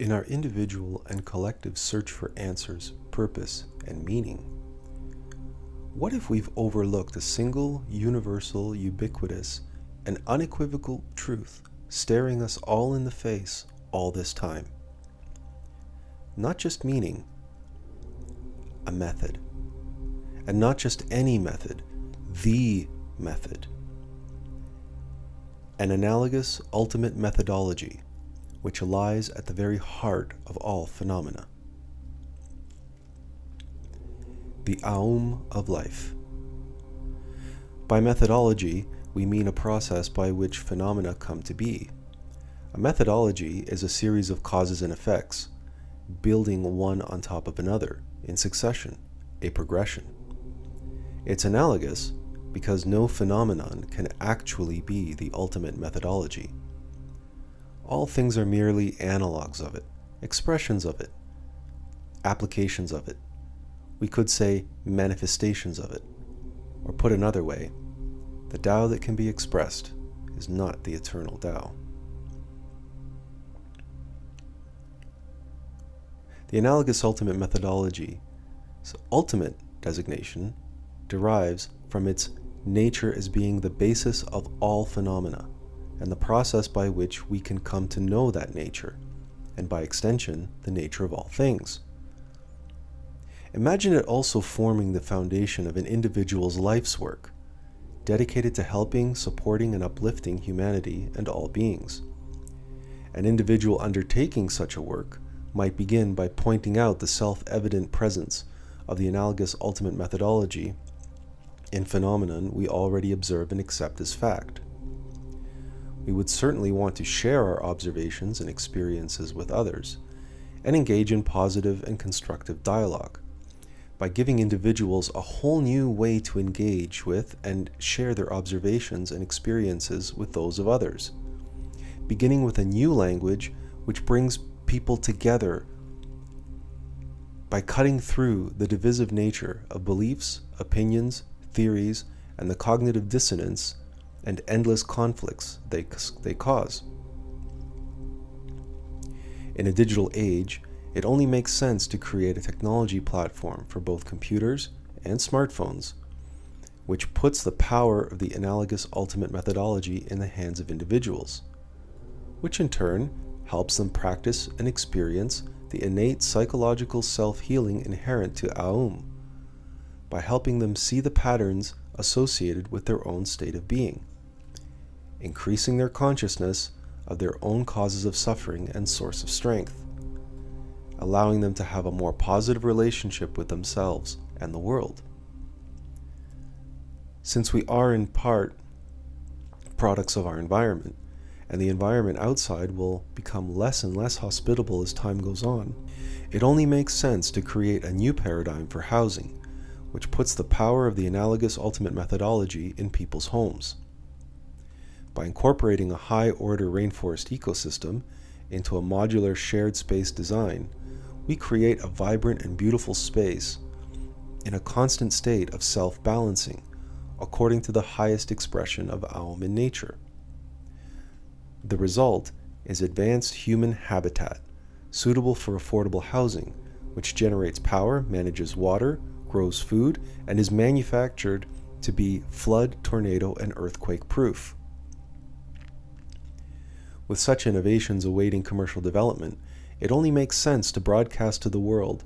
In our individual and collective search for answers, purpose, and meaning, what if we've overlooked a single, universal, ubiquitous, and unequivocal truth staring us all in the face all this time? Not just meaning, a method. And not just any method, the method. An analogous ultimate methodology, which lies at the very heart of all phenomena. The AUM of life. By methodology, we mean a process by which phenomena come to be. A methodology is a series of causes and effects, building one on top of another, in succession, a progression. It's analogous because no phenomenon can actually be the ultimate methodology. All things are merely analogs of it, expressions of it, applications of it. We could say manifestations of it. Or put another way, the Tao that can be expressed is not the eternal Tao. The Analogous Ultimate Methodology's ultimate designation derives from its nature as being the basis of all phenomena, and the process by which we can come to know that nature, and by extension, the nature of all things. Imagine it also forming the foundation of an individual's life's work, dedicated to helping, supporting, and uplifting humanity and all beings. An individual undertaking such a work might begin by pointing out the self-evident presence of the analogous ultimate methodology in phenomenon we already observe and accept as fact. We would certainly want to share our observations and experiences with others, and engage in positive and constructive dialogue, by giving individuals a whole new way to engage with and share their observations and experiences with those of others, beginning with a new language which brings people together by cutting through the divisive nature of beliefs, opinions, theories, and the cognitive dissonance and endless conflicts they cause. In a digital age, it only makes sense to create a technology platform for both computers and smartphones, which puts the power of the analogous ultimate methodology in the hands of individuals, which in turn helps them practice and experience the innate psychological self-healing inherent to AUM, by helping them see the patterns associated with their own state of being, increasing their consciousness of their own causes of suffering and source of strength, allowing them to have a more positive relationship with themselves and the world. Since we are in part products of our environment, and the environment outside will become less and less hospitable as time goes on, it only makes sense to create a new paradigm for housing, which puts the power of the analogous ultimate methodology in people's homes. By incorporating a high-order rainforest ecosystem into a modular shared space design, we create a vibrant and beautiful space in a constant state of self-balancing, according to the highest expression of AUM in nature. The result is advanced human habitat, suitable for affordable housing, which generates power, manages water, grows food, and is manufactured to be flood, tornado, and earthquake-proof. With such innovations awaiting commercial development, it only makes sense to broadcast to the world,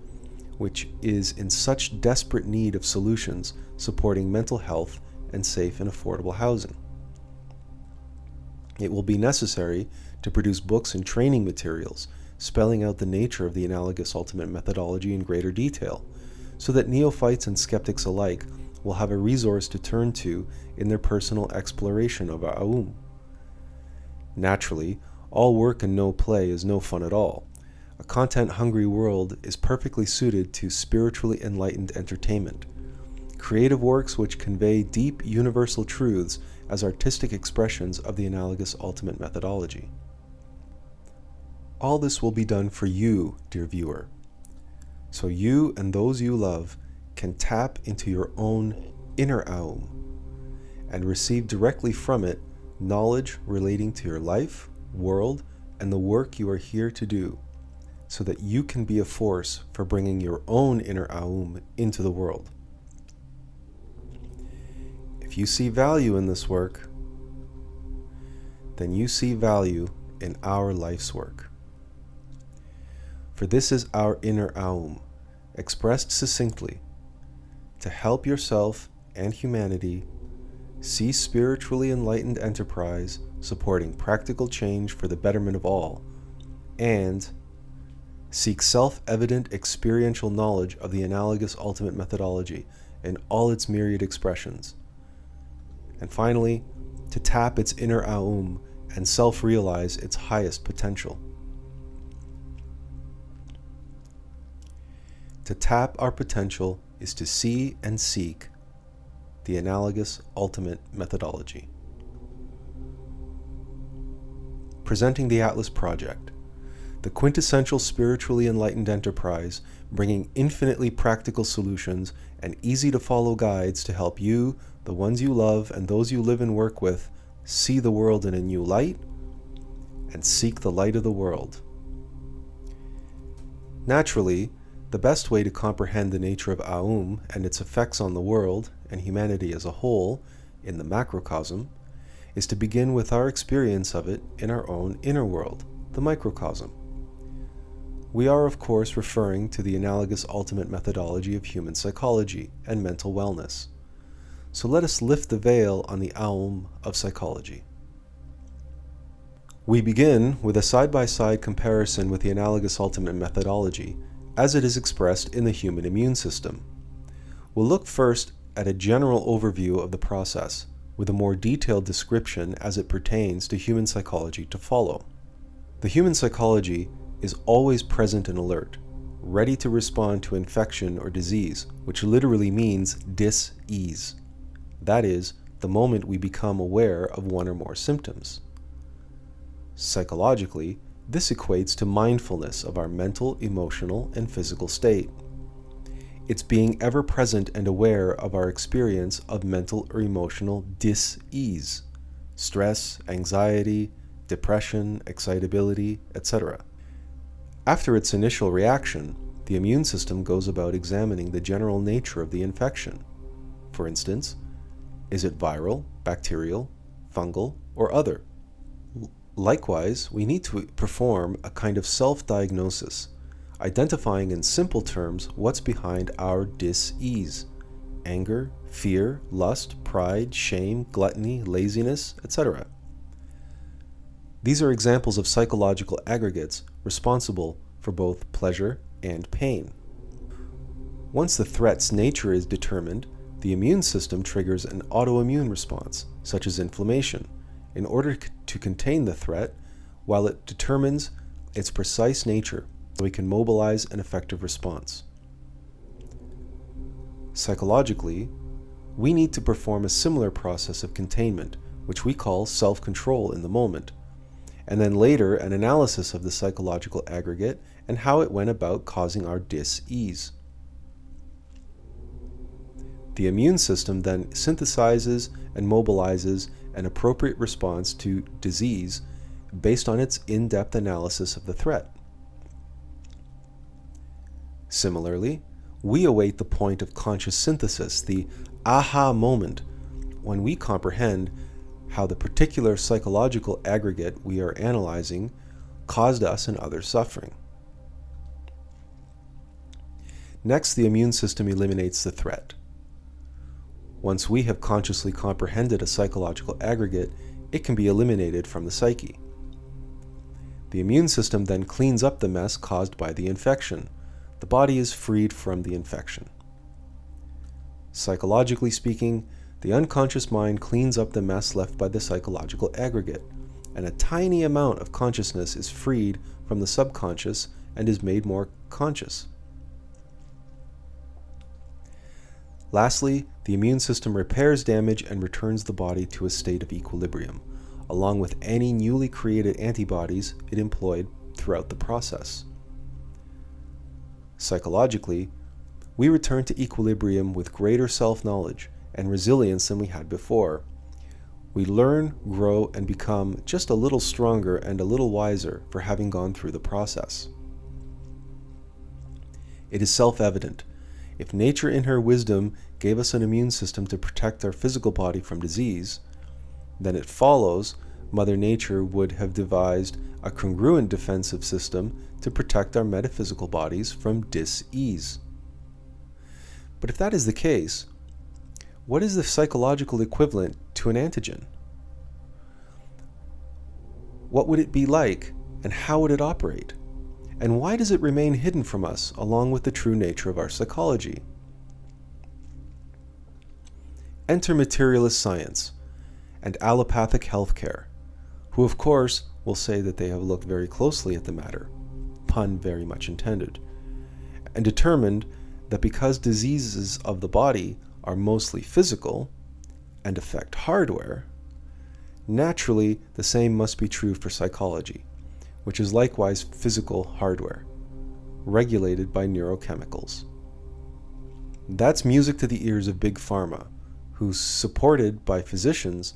which is in such desperate need of solutions supporting mental health and safe and affordable housing. It will be necessary to produce books and training materials spelling out the nature of the analogous ultimate methodology in greater detail, so that neophytes and skeptics alike will have a resource to turn to in their personal exploration of AUM. Naturally, all work and no play is no fun at all. A content-hungry world is perfectly suited to spiritually enlightened entertainment. Creative works which convey deep universal truths as artistic expressions of the analogous ultimate methodology. All this will be done for you, dear viewer, so you and those you love can tap into your own inner AUM and receive directly from it knowledge relating to your life, world, and the work you are here to do, so that you can be a force for bringing your own inner AUM into the world. If you see value in this work, then you see value in our life's work. For this is our inner AUM, expressed succinctly, to help yourself and humanity see spiritually enlightened enterprise supporting practical change for the betterment of all, and seek self-evident experiential knowledge of the Analogous Ultimate Methodology in all its myriad expressions. And finally, to tap its inner AUM and self-realize its highest potential. To tap our potential is to see and seek the Analogous Ultimate Methodology. Presenting the Attlas Project, the quintessential spiritually enlightened enterprise, bringing infinitely practical solutions and easy-to-follow guides to help you, the ones you love, and those you live and work with see the world in a new light and seek the light of the world. Naturally, the best way to comprehend the nature of AUM and its effects on the world and humanity as a whole in the macrocosm is to begin with our experience of it in our own inner world, the microcosm. We are, of course, referring to the Analogous Ultimate Methodology of human psychology and mental wellness. So let us lift the veil on the AUM of psychology. We begin with a side-by-side comparison with the Analogous Ultimate Methodology as it is expressed in the human immune system. We'll look first at a general overview of the process, with a more detailed description as it pertains to human psychology to follow. The human psychology is always present and alert, ready to respond to infection or disease, which literally means dis-ease. That is, the moment we become aware of one or more symptoms. Psychologically, this equates to mindfulness of our mental, emotional, and physical state. It's being ever present and aware of our experience of mental or emotional dis-ease, stress, anxiety, depression, excitability, etc. After its initial reaction, the immune system goes about examining the general nature of the infection. For instance, is it viral, bacterial, fungal, or other? Likewise, we need to perform a kind of self-diagnosis, identifying in simple terms what's behind our dis-ease: anger, fear, lust, pride, shame, gluttony, laziness, etc. These are examples of psychological aggregates responsible for both pleasure and pain. Once the threat's nature is determined, the immune system triggers an autoimmune response, such as inflammation, in order to contain the threat while it determines its precise nature so we can mobilize an effective response. Psychologically, we need to perform a similar process of containment, which we call self-control in the moment, and then later an analysis of the psychological aggregate and how it went about causing our dis-ease. The immune system then synthesizes and mobilizes an appropriate response to disease based on its in-depth analysis of the threat. Similarly, we await the point of conscious synthesis, the aha moment, when we comprehend how the particular psychological aggregate we are analyzing caused us and others suffering. Next, the immune system eliminates the threat. Once we have consciously comprehended a psychological aggregate, it can be eliminated from the psyche. The immune system then cleans up the mess caused by the infection. The body is freed from the infection. Psychologically speaking, the unconscious mind cleans up the mess left by the psychological aggregate, and a tiny amount of consciousness is freed from the subconscious and is made more conscious. Lastly, the immune system repairs damage and returns the body to a state of equilibrium, along with any newly created antibodies it employed throughout the process. Psychologically, we return to equilibrium with greater self-knowledge and resilience than we had before. We learn, grow, and become just a little stronger and a little wiser for having gone through the process. It is self-evident. If nature in her wisdom gave us an immune system to protect our physical body from disease, then it follows Mother Nature would have devised a congruent defensive system to protect our metaphysical bodies from dis-ease. But if that is the case, what is the psychological equivalent to an antigen? What would it be like, and how would it operate? And why does it remain hidden from us, along with the true nature of our psychology? Enter materialist science and allopathic healthcare, who of course will say that they have looked very closely at the matter, pun very much intended, and determined that because diseases of the body are mostly physical and affect hardware, naturally the same must be true for psychology, which is likewise physical hardware, regulated by neurochemicals. That's music to the ears of Big Pharma, who, supported by physicians,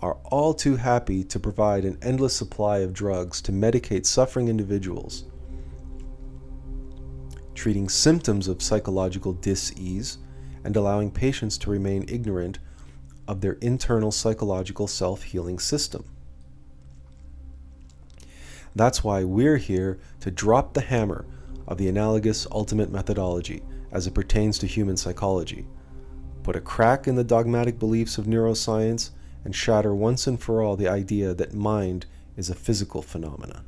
are all too happy to provide an endless supply of drugs to medicate suffering individuals, treating symptoms of psychological dis-ease and allowing patients to remain ignorant of their internal psychological self-healing system. That's why we're here to drop the hammer of the Analogous Ultimate Methodology as it pertains to human psychology, put a crack in the dogmatic beliefs of neuroscience, and shatter once and for all the idea that mind is a physical phenomenon.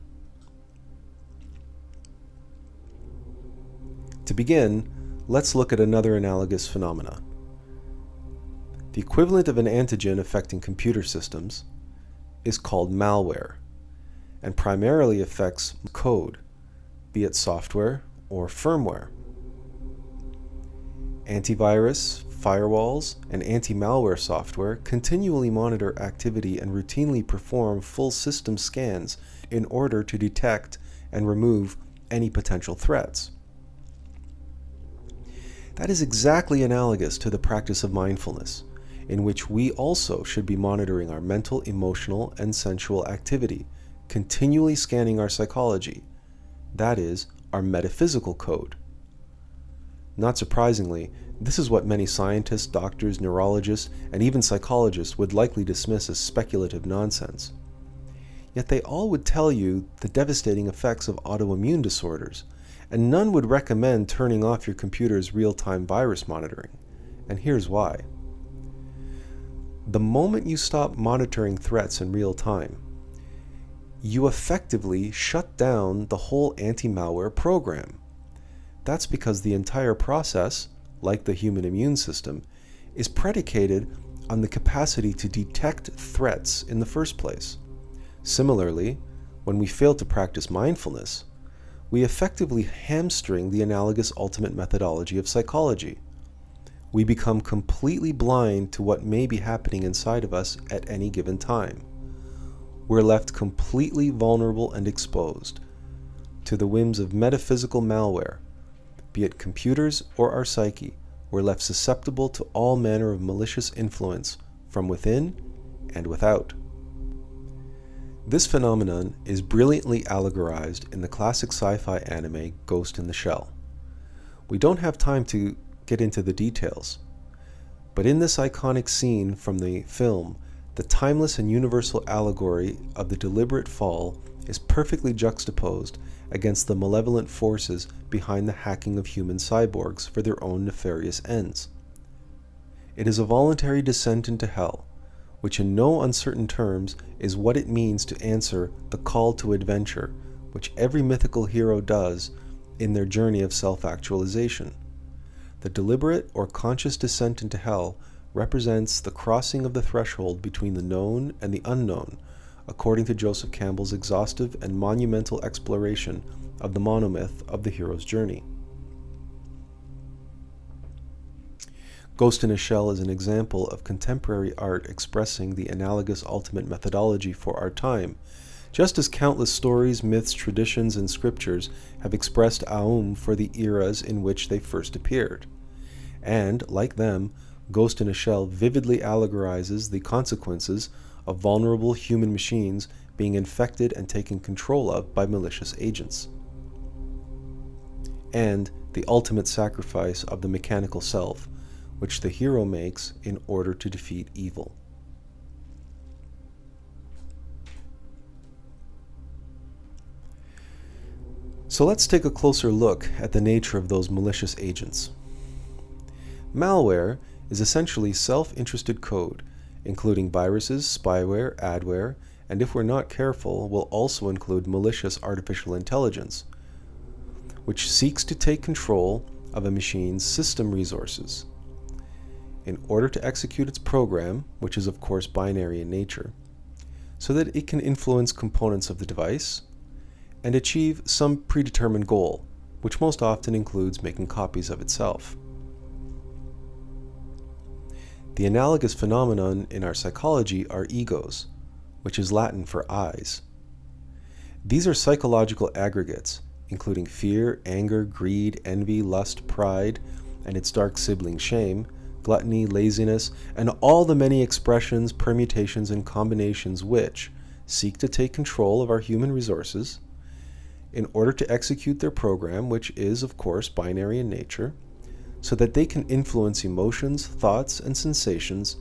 To begin, let's look at another analogous phenomenon. The equivalent of an antigen affecting computer systems is called malware, and primarily affects code, be it software or firmware. Antivirus, firewalls, and anti-malware software continually monitor activity and routinely perform full system scans in order to detect and remove any potential threats. That is exactly analogous to the practice of mindfulness, in which we also should be monitoring our mental, emotional, and sensual activity, continually scanning our psychology, that is, our metaphysical code. Not surprisingly, this is what many scientists, doctors, neurologists, and even psychologists would likely dismiss as speculative nonsense. Yet they all would tell you the devastating effects of autoimmune disorders, and none would recommend turning off your computer's real-time virus monitoring. And here's why. The moment you stop monitoring threats in real time, you effectively shut down the whole anti-malware program. That's because the entire process, like the human immune system, is predicated on the capacity to detect threats in the first place. Similarly, when we fail to practice mindfulness, we effectively hamstring the analogous ultimate methodology of psychology. We become completely blind to what may be happening inside of us at any given time. We're left completely vulnerable and exposed to the whims of metaphysical malware. Be it computers or our psyche, we're left susceptible to all manner of malicious influence from within and without. This phenomenon is brilliantly allegorized in the classic sci-fi anime Ghost in the Shell. We don't have time to get into the details, but in this iconic scene from the film, the timeless and universal allegory of the deliberate fall is perfectly juxtaposed against the malevolent forces behind the hacking of human cyborgs for their own nefarious ends. It is a voluntary descent into hell, which in no uncertain terms is what it means to answer the call to adventure, which every mythical hero does in their journey of self-actualization. The deliberate or conscious descent into hell represents the crossing of the threshold between the known and the unknown, according to Joseph Campbell's exhaustive and monumental exploration of the monomyth of the hero's journey. Ghost in a Shell is an example of contemporary art expressing the analogous ultimate methodology for our time, just as countless stories, myths, traditions, and scriptures have expressed AUM for the eras in which they first appeared. And, like them, Ghost in a Shell vividly allegorizes the consequences of vulnerable human machines being infected and taken control of by malicious agents. and the ultimate sacrifice of the mechanical self, which the hero makes in order to defeat evil. So let's take a closer look at the nature of those malicious agents. Malware is essentially self-interested code, including viruses, spyware, adware, and if we're not careful, will also include malicious artificial intelligence, which seeks to take control of a machine's system resources in order to execute its program, which is of course binary in nature, so that it can influence components of the device and achieve some predetermined goal, which most often includes making copies of itself. The analogous phenomenon in our psychology are egos, which is Latin for eyes. These are psychological aggregates, including fear, anger, greed, envy, lust, pride, and its dark sibling shame, gluttony, laziness, and all the many expressions, permutations, and combinations which seek to take control of our human resources in order to execute their program, which is, of course, binary in nature, so that they can influence emotions, thoughts, and sensations,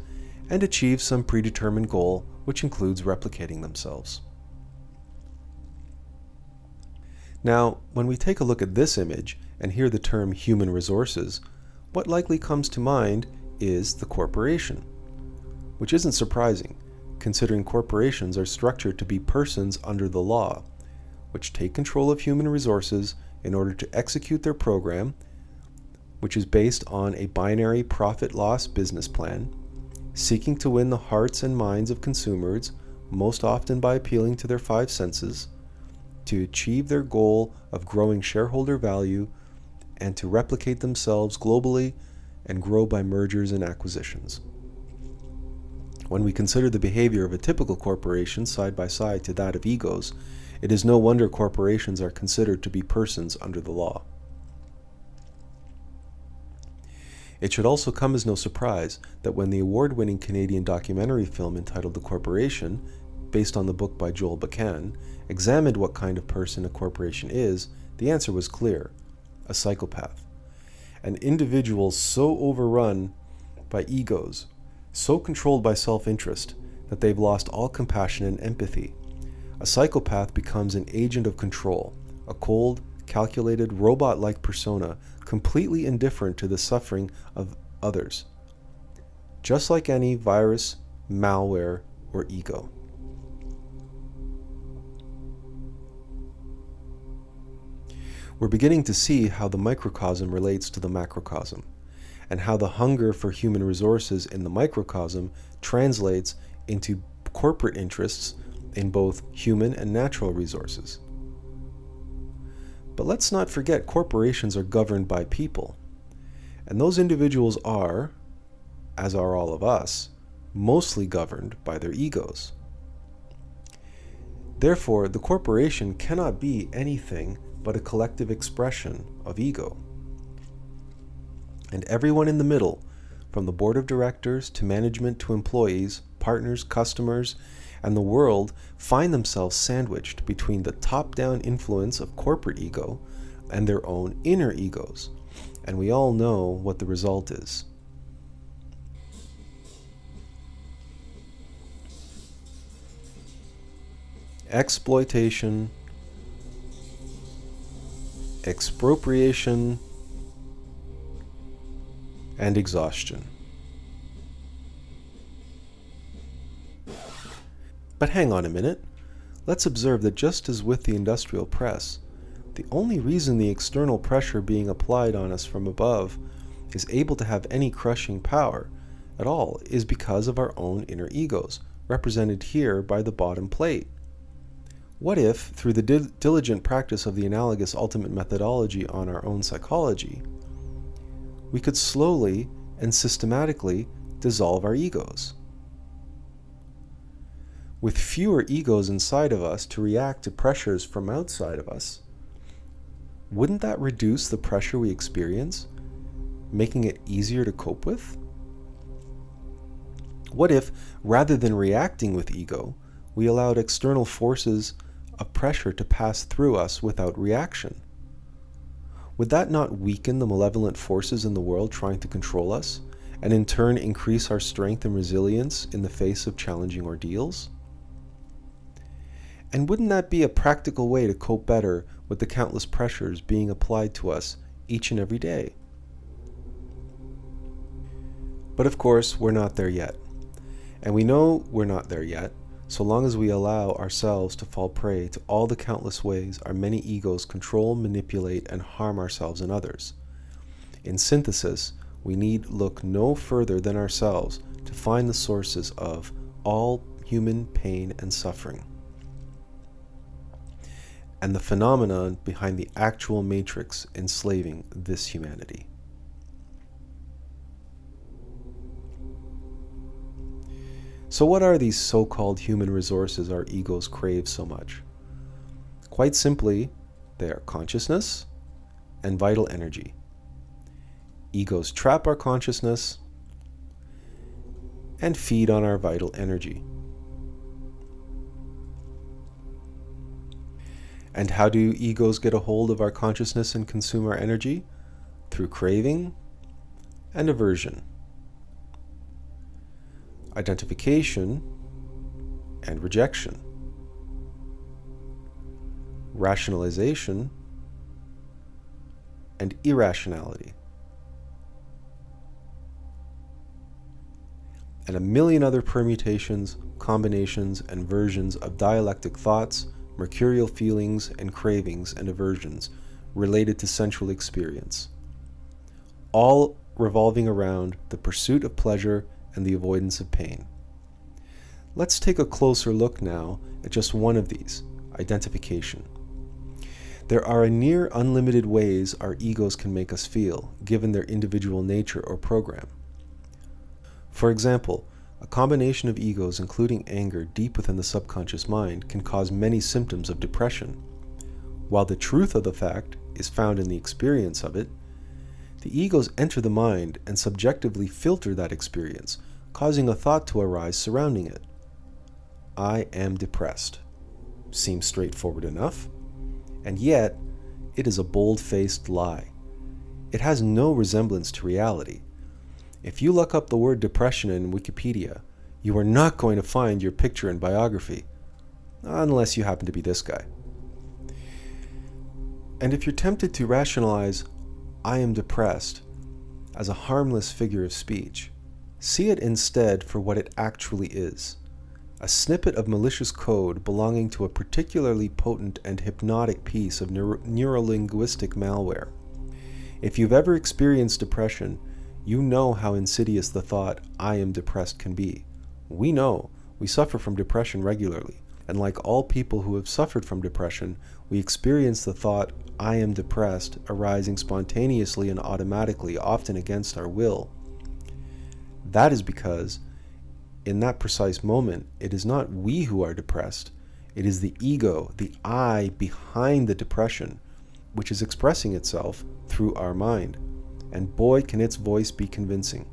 and achieve some predetermined goal, which includes replicating themselves. Now, when we take a look at this image and hear the term human resources, what likely comes to mind is the corporation, which isn't surprising, considering corporations are structured to be persons under the law, which take control of human resources in order to execute their program, which is based on a binary profit-loss business plan, seeking to win the hearts and minds of consumers, most often by appealing to their five senses, to achieve their goal of growing shareholder value and to replicate themselves globally and grow by mergers and acquisitions. When we consider the behavior of a typical corporation side by side to that of egos, it is no wonder corporations are considered to be persons under the law. It should also come as no surprise that when the award-winning Canadian documentary film entitled The Corporation, based on the book by Joel Bakan, examined what kind of person a corporation is, the answer was clear: a psychopath. An individual so overrun by egos, so controlled by self-interest, that they've lost all compassion and empathy. A psychopath becomes an agent of control, a cold, calculated, robot-like persona, completely indifferent to the suffering of others, just like any virus, malware, or ego. We're beginning to see how the microcosm relates to the macrocosm, and how the hunger for human resources in the microcosm translates into corporate interests in both human and natural resources. But let's not forget corporations are governed by people, and those individuals are, as are all of us, mostly governed by their egos. Therefore, the corporation cannot be anything but a collective expression of ego. And everyone in the middle, from the board of directors to management to employees, partners, customers, and the world, find themselves sandwiched between the top-down influence of corporate ego and their own inner egos. And we all know what the result is. Exploitation, expropriation, and exhaustion. But hang on a minute. Let's observe that just as with the industrial press, the only reason the external pressure being applied on us from above is able to have any crushing power at all is because of our own inner egos, represented here by the bottom plate. What if, through the diligent practice of the Analogous Ultimate Methodology on our own psychology, we could slowly and systematically dissolve our egos? With fewer egos inside of us to react to pressures from outside of us, wouldn't that reduce the pressure we experience, making it easier to cope with? What if, rather than reacting with ego, we allowed external forces of pressure to pass through us without reaction? would that not weaken the malevolent forces in the world trying to control us, and in turn increase our strength and resilience in the face of challenging ordeals? And wouldn't that be a practical way to cope better with the countless pressures being applied to us each and every day? But of course, we're not there yet. And we know we're not there yet, so long as we allow ourselves to fall prey to all the countless ways our many egos control, manipulate, and harm ourselves and others. In synthesis, we need look no further than ourselves to find the sources of all human pain and suffering, and the phenomenon behind the actual matrix enslaving this humanity. So what are these so-called human resources our egos crave so much? Quite simply, they are consciousness and vital energy. Egos trap our consciousness and feed on our vital energy. And how do egos get a hold of our consciousness and consume our energy? Through craving and aversion, identification and rejection, rationalization and irrationality, and a million other permutations, combinations, and versions of dialectic thoughts, mercurial feelings, and cravings and aversions related to sensual experience, all revolving around the pursuit of pleasure and the avoidance of pain. Let's take a closer look now at just one of these, identification. There are a near unlimited ways our egos can make us feel, given their individual nature or program. For example, a combination of egos, including anger deep within the subconscious mind, can cause many symptoms of depression. While the truth of the fact is found in the experience of it, the egos enter the mind and subjectively filter that experience, causing a thought to arise surrounding it. I am depressed. Seems straightforward enough, and yet it is a bold-faced lie. It has no resemblance to reality. If you look up the word depression in Wikipedia, you are not going to find your picture and biography, unless you happen to be this guy. And if you're tempted to rationalize I am depressed as a harmless figure of speech, see it instead for what it actually is, a snippet of malicious code belonging to a particularly potent and hypnotic piece of neurolinguistic malware. If you've ever experienced depression, you know how insidious the thought, I am depressed, can be. We know. We suffer from depression regularly. And like all people who have suffered from depression, we experience the thought, I am depressed, arising spontaneously and automatically, often against our will. That is because, in that precise moment, it is not we who are depressed. It is the ego, the I behind the depression, which is expressing itself through our mind. And boy, can its voice be convincing.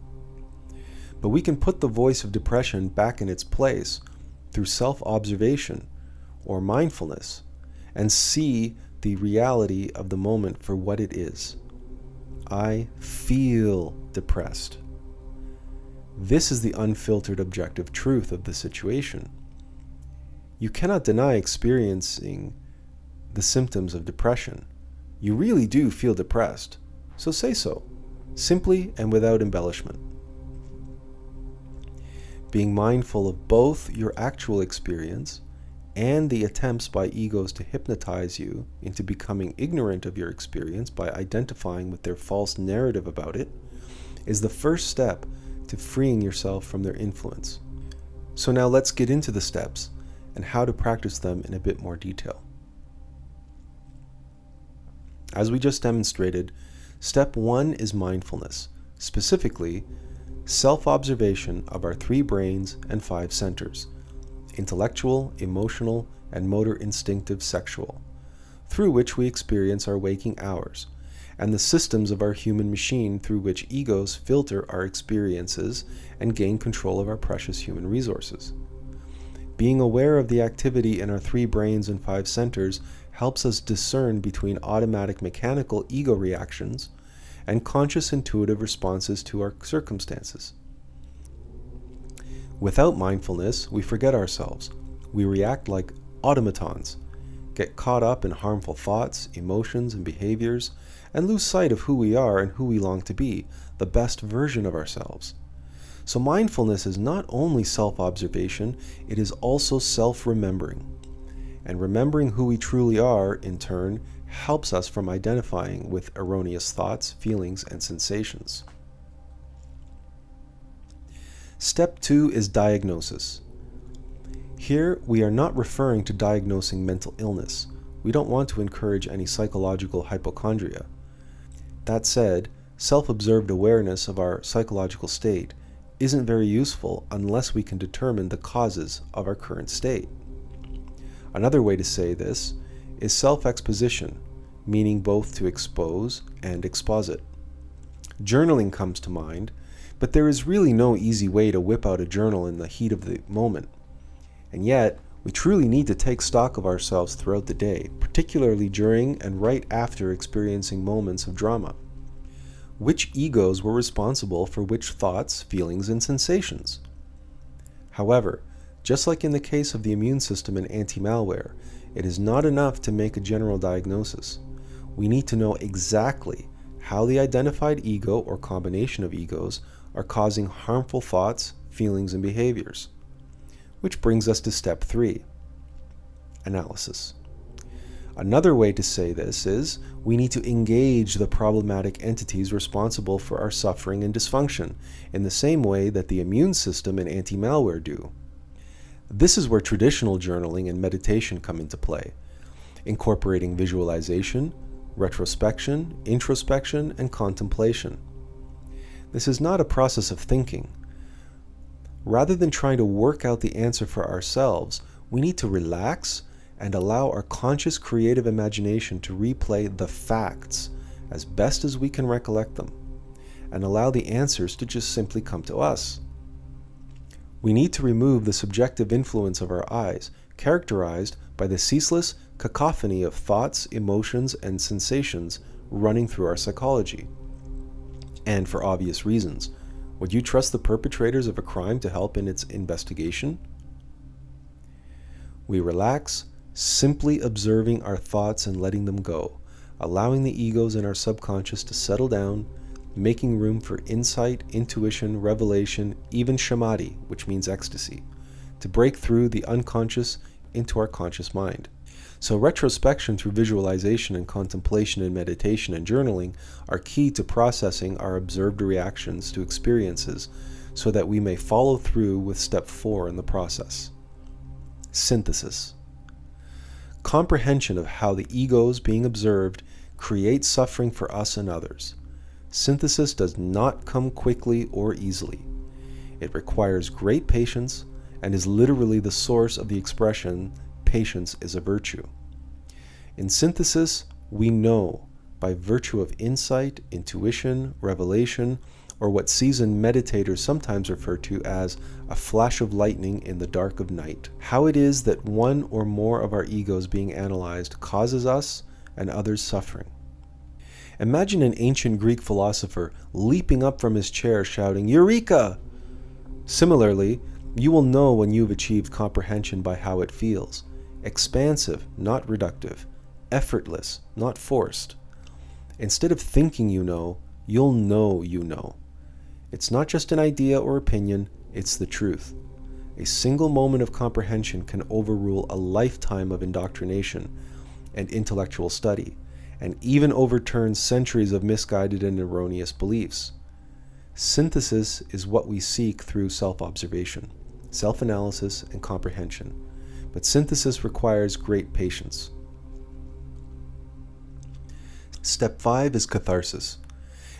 But we can put the voice of depression back in its place through self-observation or mindfulness and see the reality of the moment for what it is. I feel depressed. This is the unfiltered objective truth of the situation. You cannot deny experiencing the symptoms of depression. You really do feel depressed. So say so, simply and without embellishment. Being mindful of both your actual experience and the attempts by egos to hypnotize you into becoming ignorant of your experience by identifying with their false narrative about it is the first step to freeing yourself from their influence. So now let's get into the steps and how to practice them in a bit more detail. As we just demonstrated, step 1 is mindfulness, specifically self-observation of our 3 brains and 5 centers, intellectual, emotional, and motor instinctive sexual, through which we experience our waking hours, and the systems of our human machine through which egos filter our experiences and gain control of our precious human resources. Being aware of the activity in our 3 brains and 5 centers helps us discern between automatic mechanical ego reactions and conscious intuitive responses to our circumstances. Without mindfulness, we forget ourselves. We react like automatons, get caught up in harmful thoughts, emotions, and behaviors, and lose sight of who we are and who we long to be, the best version of ourselves. So mindfulness is not only self-observation, it is also self-remembering. And remembering who we truly are, in turn, helps us from identifying with erroneous thoughts, feelings, and sensations. Step 2 is diagnosis. Here, we are not referring to diagnosing mental illness. We don't want to encourage any psychological hypochondria. That said, self-observed awareness of our psychological state isn't very useful unless we can determine the causes of our current state. Another way to say this is self-exposition, meaning both to expose and exposit. Journaling comes to mind, but there is really no easy way to whip out a journal in the heat of the moment. And yet, we truly need to take stock of ourselves throughout the day, particularly during and right after experiencing moments of drama. Which egos were responsible for which thoughts, feelings, and sensations? However, just like in the case of the immune system and anti-malware, it is not enough to make a general diagnosis. We need to know exactly how the identified ego or combination of egos are causing harmful thoughts, feelings, and behaviors. Which brings us to step 3, analysis. Another way to say this is we need to engage the problematic entities responsible for our suffering and dysfunction in the same way that the immune system and anti-malware do. This is where traditional journaling and meditation come into play, incorporating visualization, retrospection, introspection, and contemplation. This is not a process of thinking. Rather than trying to work out the answer for ourselves, we need to relax and allow our conscious creative imagination to replay the facts as best as we can recollect them, and allow the answers to just simply come to us. We need to remove the subjective influence of our eyes, characterized by the ceaseless cacophony of thoughts, emotions, and sensations running through our psychology. And for obvious reasons, would you trust the perpetrators of a crime to help in its investigation? We relax, simply observing our thoughts and letting them go, allowing the egos in our subconscious to settle down, making room for insight, intuition, revelation, even samadhi, which means ecstasy, to break through the unconscious into our conscious mind. So retrospection through visualization and contemplation and meditation and journaling are key to processing our observed reactions to experiences so that we may follow through with step 4 in the process. Synthesis. Comprehension of how the egos being observed create suffering for us and others. Synthesis does not come quickly or easily. It requires great patience and is literally the source of the expression, patience is a virtue. In synthesis, we know by virtue of insight, intuition, revelation, or what seasoned meditators sometimes refer to as a flash of lightning in the dark of night, how it is that one or more of our egos being analyzed causes us and others suffering. Imagine an ancient Greek philosopher leaping up from his chair shouting, "Eureka!" Similarly, you will know when you've achieved comprehension by how it feels. Expansive, not reductive. Effortless, not forced. Instead of thinking you know, you'll know you know. It's not just an idea or opinion, it's the truth. A single moment of comprehension can overrule a lifetime of indoctrination and intellectual study, and even overturn centuries of misguided and erroneous beliefs. Synthesis is what we seek through self-observation, self-analysis, and comprehension. But synthesis requires great patience. Step 5 is catharsis.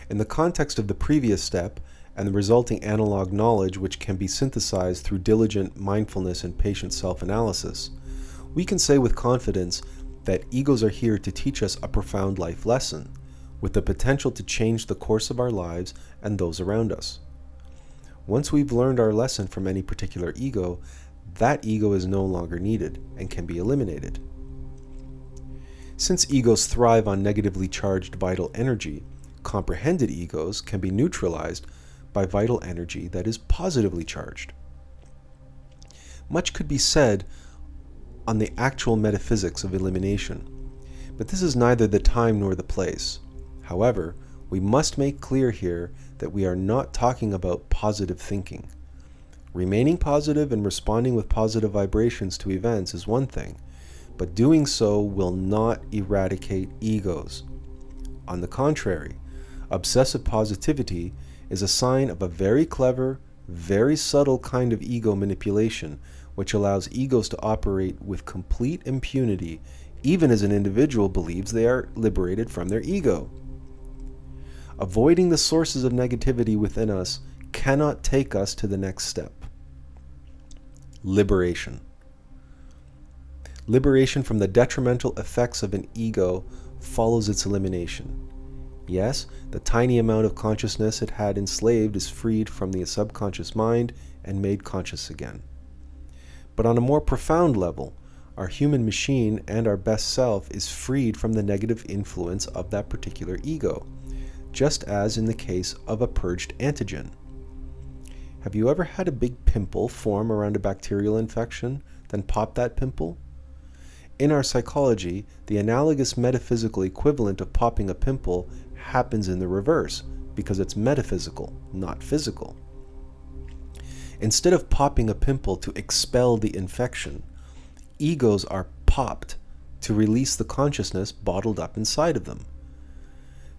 In the context of the previous step and the resulting analog knowledge which can be synthesized through diligent mindfulness and patient self-analysis, we can say with confidence that egos are here to teach us a profound life lesson, with the potential to change the course of our lives and those around us. Once we've learned our lesson from any particular ego, that ego is no longer needed and can be eliminated. Since egos thrive on negatively charged vital energy, comprehended egos can be neutralized by vital energy that is positively charged. Much could be said on the actual metaphysics of elimination, but this is neither the time nor the place. However, we must make clear here that we are not talking about positive thinking. Remaining positive and responding with positive vibrations to events is one thing, but doing so will not eradicate egos. On the contrary, obsessive positivity is a sign of a very clever, very subtle kind of ego manipulation, which allows egos to operate with complete impunity, even as an individual believes they are liberated from their ego. Avoiding the sources of negativity within us cannot take us to the next step. Liberation. Liberation from the detrimental effects of an ego follows its elimination. Yes, the tiny amount of consciousness it had enslaved is freed from the subconscious mind and made conscious again. But on a more profound level, our human machine and our best self is freed from the negative influence of that particular ego, just as in the case of a purged antigen. Have you ever had a big pimple form around a bacterial infection, then pop that pimple? In our psychology, the analogous metaphysical equivalent of popping a pimple happens in the reverse, because it's metaphysical, not physical. Instead of popping a pimple to expel the infection, egos are popped to release the consciousness bottled up inside of them.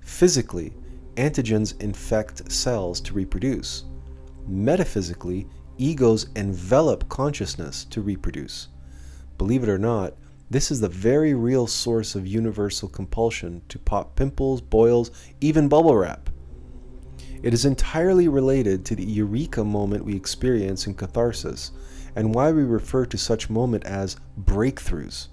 Physically, antigens infect cells to reproduce. Metaphysically, egos envelop consciousness to reproduce. Believe it or not, this is the very real source of universal compulsion to pop pimples, boils, even bubble wrap. It is entirely related to the eureka moment we experience in catharsis, and why we refer to such moment as breakthroughs.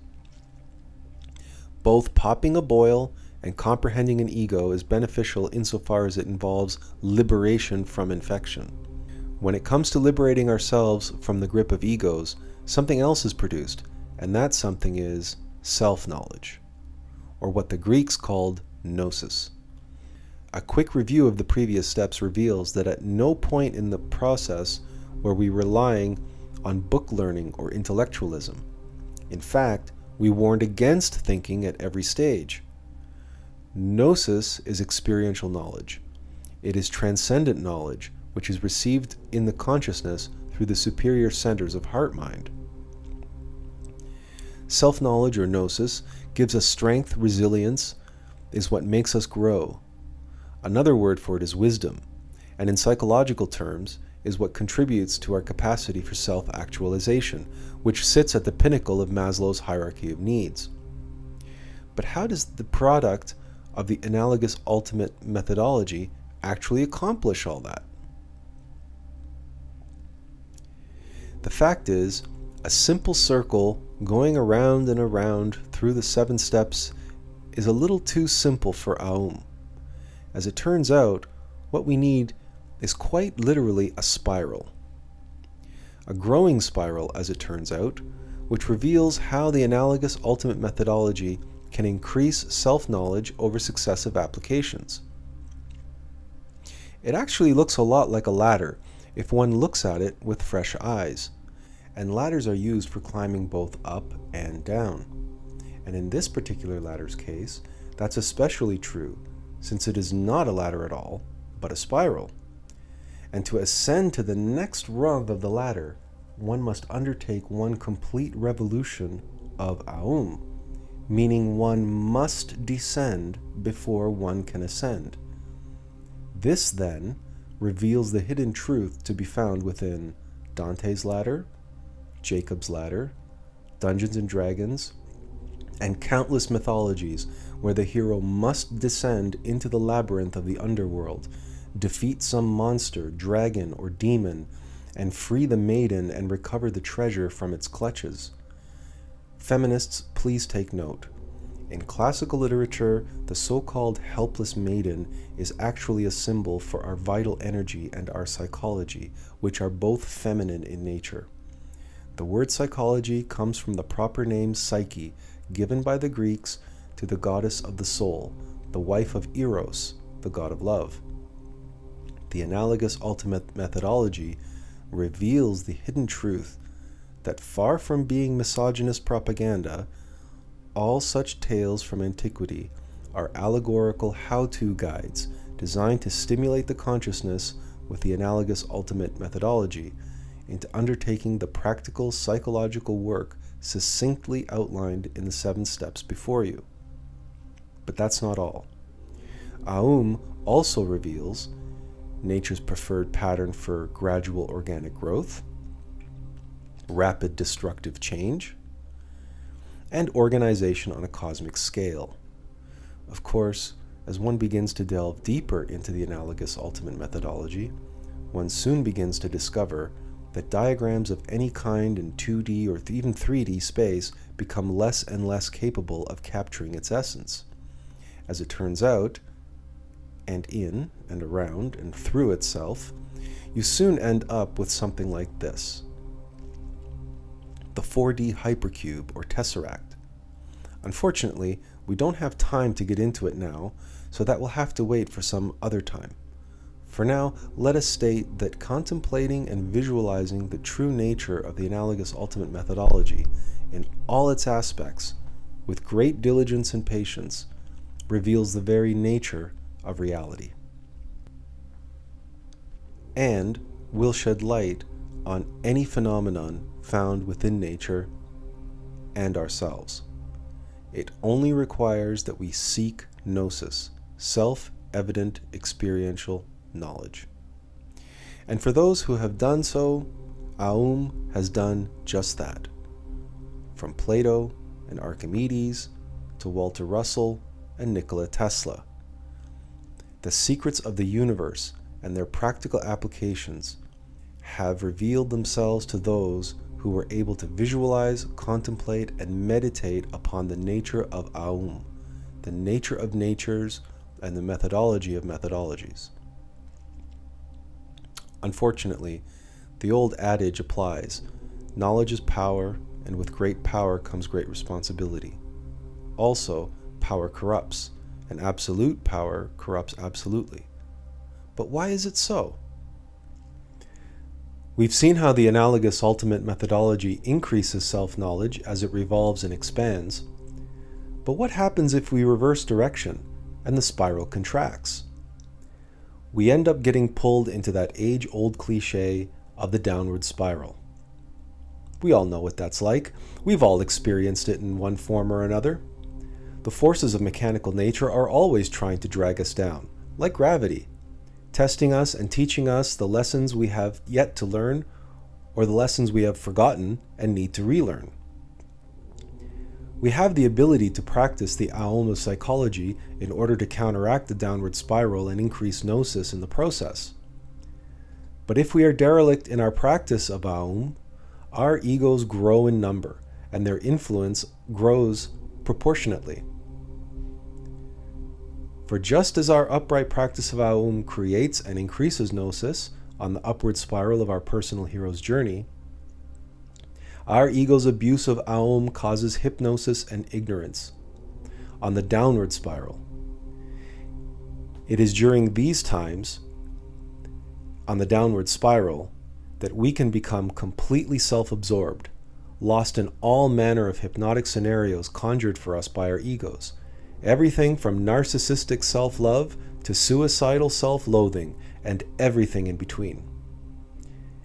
Both popping a boil and comprehending an ego is beneficial insofar as it involves liberation from infection. When it comes to liberating ourselves from the grip of egos, something else is produced, and that something is self-knowledge, or what the Greeks called gnosis. A quick review of the previous steps reveals that at no point in the process were we relying on book learning or intellectualism. In fact, we warned against thinking at every stage. Gnosis is experiential knowledge. It is transcendent knowledge, which is received in the consciousness through the superior centers of heart-mind. Self-knowledge or gnosis gives us strength, resilience, is what makes us grow. Another word for it is wisdom, and in psychological terms is what contributes to our capacity for self-actualization, which sits at the pinnacle of Maslow's hierarchy of needs. But how does the product of the Analogous Ultimate Methodology actually accomplish all that? The fact is, a simple circle going around and around through the 7 steps is a little too simple for AUM. As it turns out, what we need is quite literally a spiral. A growing spiral, as it turns out, which reveals how the Analogous Ultimate Methodology can increase self-knowledge over successive applications. It actually looks a lot like a ladder if one looks at it with fresh eyes. And ladders are used for climbing both up and down. And in this particular ladder's case, that's especially true, since it is not a ladder at all, but a spiral. And to ascend to the next rung of the ladder, one must undertake one complete revolution of AUM, meaning one must descend before one can ascend. This, then, reveals the hidden truth to be found within Dante's ladder, Jacob's ladder, Dungeons and Dragons, and countless mythologies where the hero must descend into the labyrinth of the underworld, defeat some monster, dragon, or demon, and free the maiden and recover the treasure from its clutches. Feminists, please take note. In classical literature, the so-called helpless maiden is actually a symbol for our vital energy and our psychology, which are both feminine in nature. The word psychology comes from the proper name Psyche, given by the Greeks to the goddess of the soul, the wife of Eros, the god of love. The Analogous Ultimate Methodology reveals the hidden truth that far from being misogynist propaganda, all such tales from antiquity are allegorical how-to guides designed to stimulate the consciousness with the Analogous Ultimate Methodology into undertaking the practical psychological work succinctly outlined in the 7 steps before you. But that's not all. AUM also reveals nature's preferred pattern for gradual organic growth, rapid destructive change, and organization on a cosmic scale. Of course, as one begins to delve deeper into the Analogous Ultimate Methodology, one soon begins to discover that diagrams of any kind in 2D or even 3D space become less and less capable of capturing its essence. As it turns out, and in and around and through itself, you soon end up with something like this: the 4D hypercube or tesseract. Unfortunately, we don't have time to get into it now, so that will have to wait for some other time. For now, let us state that contemplating and visualizing the true nature of the Analogous Ultimate Methodology in all its aspects, with great diligence and patience, reveals the very nature of reality, and will shed light on any phenomenon found within nature and ourselves. It only requires that we seek gnosis, self-evident experiential knowledge. And for those who have done so, AUM has done just that. From Plato and Archimedes to Walter Russell and Nikola Tesla. The secrets of the universe and their practical applications have revealed themselves to those who were able to visualize, contemplate, and meditate upon the nature of AUM, the nature of natures, and the methodology of methodologies. Unfortunately, the old adage applies: knowledge is power, and with great power comes great responsibility. Also, power corrupts, and absolute power corrupts absolutely. But why is it so? We've seen how the Analogous Ultimate Methodology increases self-knowledge as it revolves and expands. But what happens if we reverse direction and the spiral contracts? We end up getting pulled into that age-old cliche of the downward spiral. We all know what that's like. We've all experienced it in one form or another. The forces of mechanical nature are always trying to drag us down, like gravity, testing us and teaching us the lessons we have yet to learn, or the lessons we have forgotten and need to relearn. We have the ability to practice the AUM of psychology in order to counteract the downward spiral and increase gnosis in the process. But if we are derelict in our practice of AUM, our egos grow in number, and their influence grows proportionately. For just as our upright practice of AUM creates and increases gnosis on the upward spiral of our personal hero's journey, our ego's abuse of AUM causes hypnosis and ignorance on the downward spiral. It is during these times, on the downward spiral, that we can become completely self-absorbed, lost in all manner of hypnotic scenarios conjured for us by our egos. Everything from narcissistic self-love to suicidal self-loathing, and everything in between.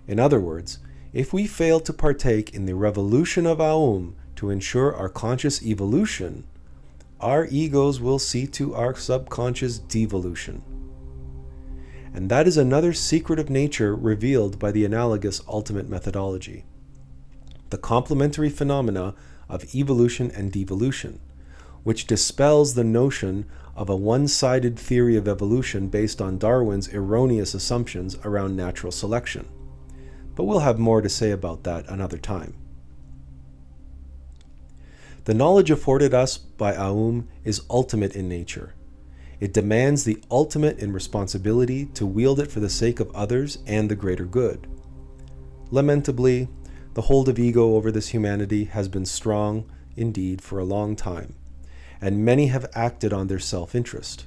In other words, if we fail to partake in the revolution of AUM to ensure our conscious evolution, our egos will see to our subconscious devolution. And that is another secret of nature revealed by the Analogous Ultimate Methodology: the complementary phenomena of evolution and devolution, which dispels the notion of a one-sided theory of evolution based on Darwin's erroneous assumptions around natural selection. But we'll have more to say about that another time. The knowledge afforded us by AUM is ultimate in nature. It demands the ultimate in responsibility to wield it for the sake of others and the greater good. Lamentably, The hold of ego over this humanity has been strong indeed for a long time, and many have acted on their self-interest.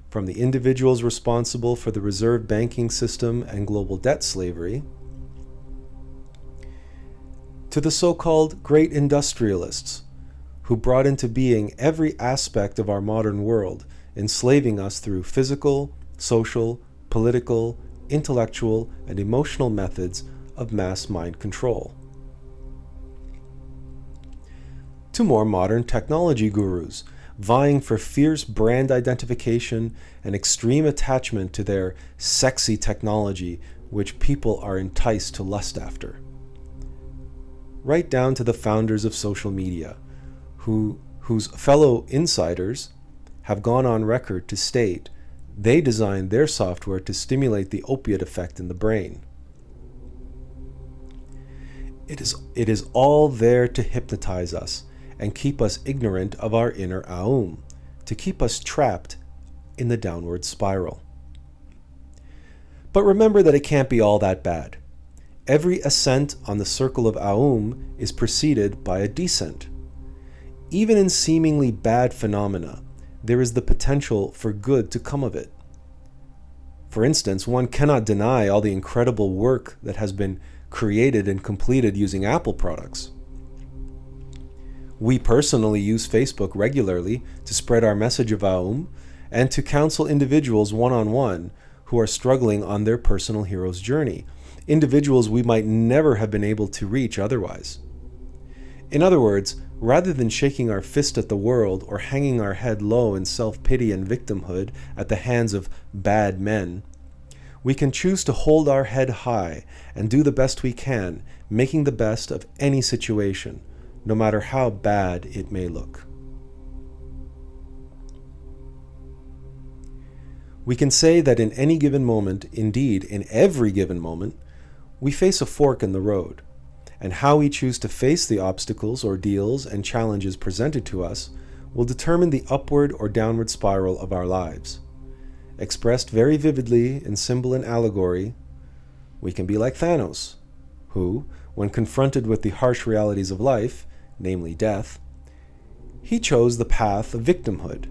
From the individuals responsible for the reserve banking system and global debt slavery, to the so-called great industrialists who brought into being every aspect of our modern world, enslaving us through physical, social, political, intellectual, and emotional methods of mass mind control. To more modern technology gurus, vying for fierce brand identification and extreme attachment to their sexy technology which people are enticed to lust after. Right down to the founders of social media, whose fellow insiders have gone on record to state they designed their software to stimulate the opiate effect in the brain. It is all there to hypnotize us and keep us ignorant of our inner AUM, to keep us trapped in the downward spiral. But remember that it can't be all that bad. Every ascent on the circle of AUM is preceded by a descent. Even in seemingly bad phenomena, there is the potential for good to come of it. For instance, one cannot deny all the incredible work that has been created and completed using Apple products. We personally use Facebook regularly to spread our message of AUM and to counsel individuals one-on-one who are struggling on their personal hero's journey, individuals we might never have been able to reach otherwise. In other words, rather than shaking our fist at the world or hanging our head low in self-pity and victimhood at the hands of bad men, we can choose to hold our head high and do the best we can, making the best of any situation, no matter how bad it may look. We can say that in any given moment, indeed in every given moment, we face a fork in the road, and how we choose to face the obstacles, ordeals, and challenges presented to us will determine the upward or downward spiral of our lives. Expressed very vividly in symbol and allegory, we can be like Thanos, who, when confronted with the harsh realities of life, namely death, he chose the path of victimhood.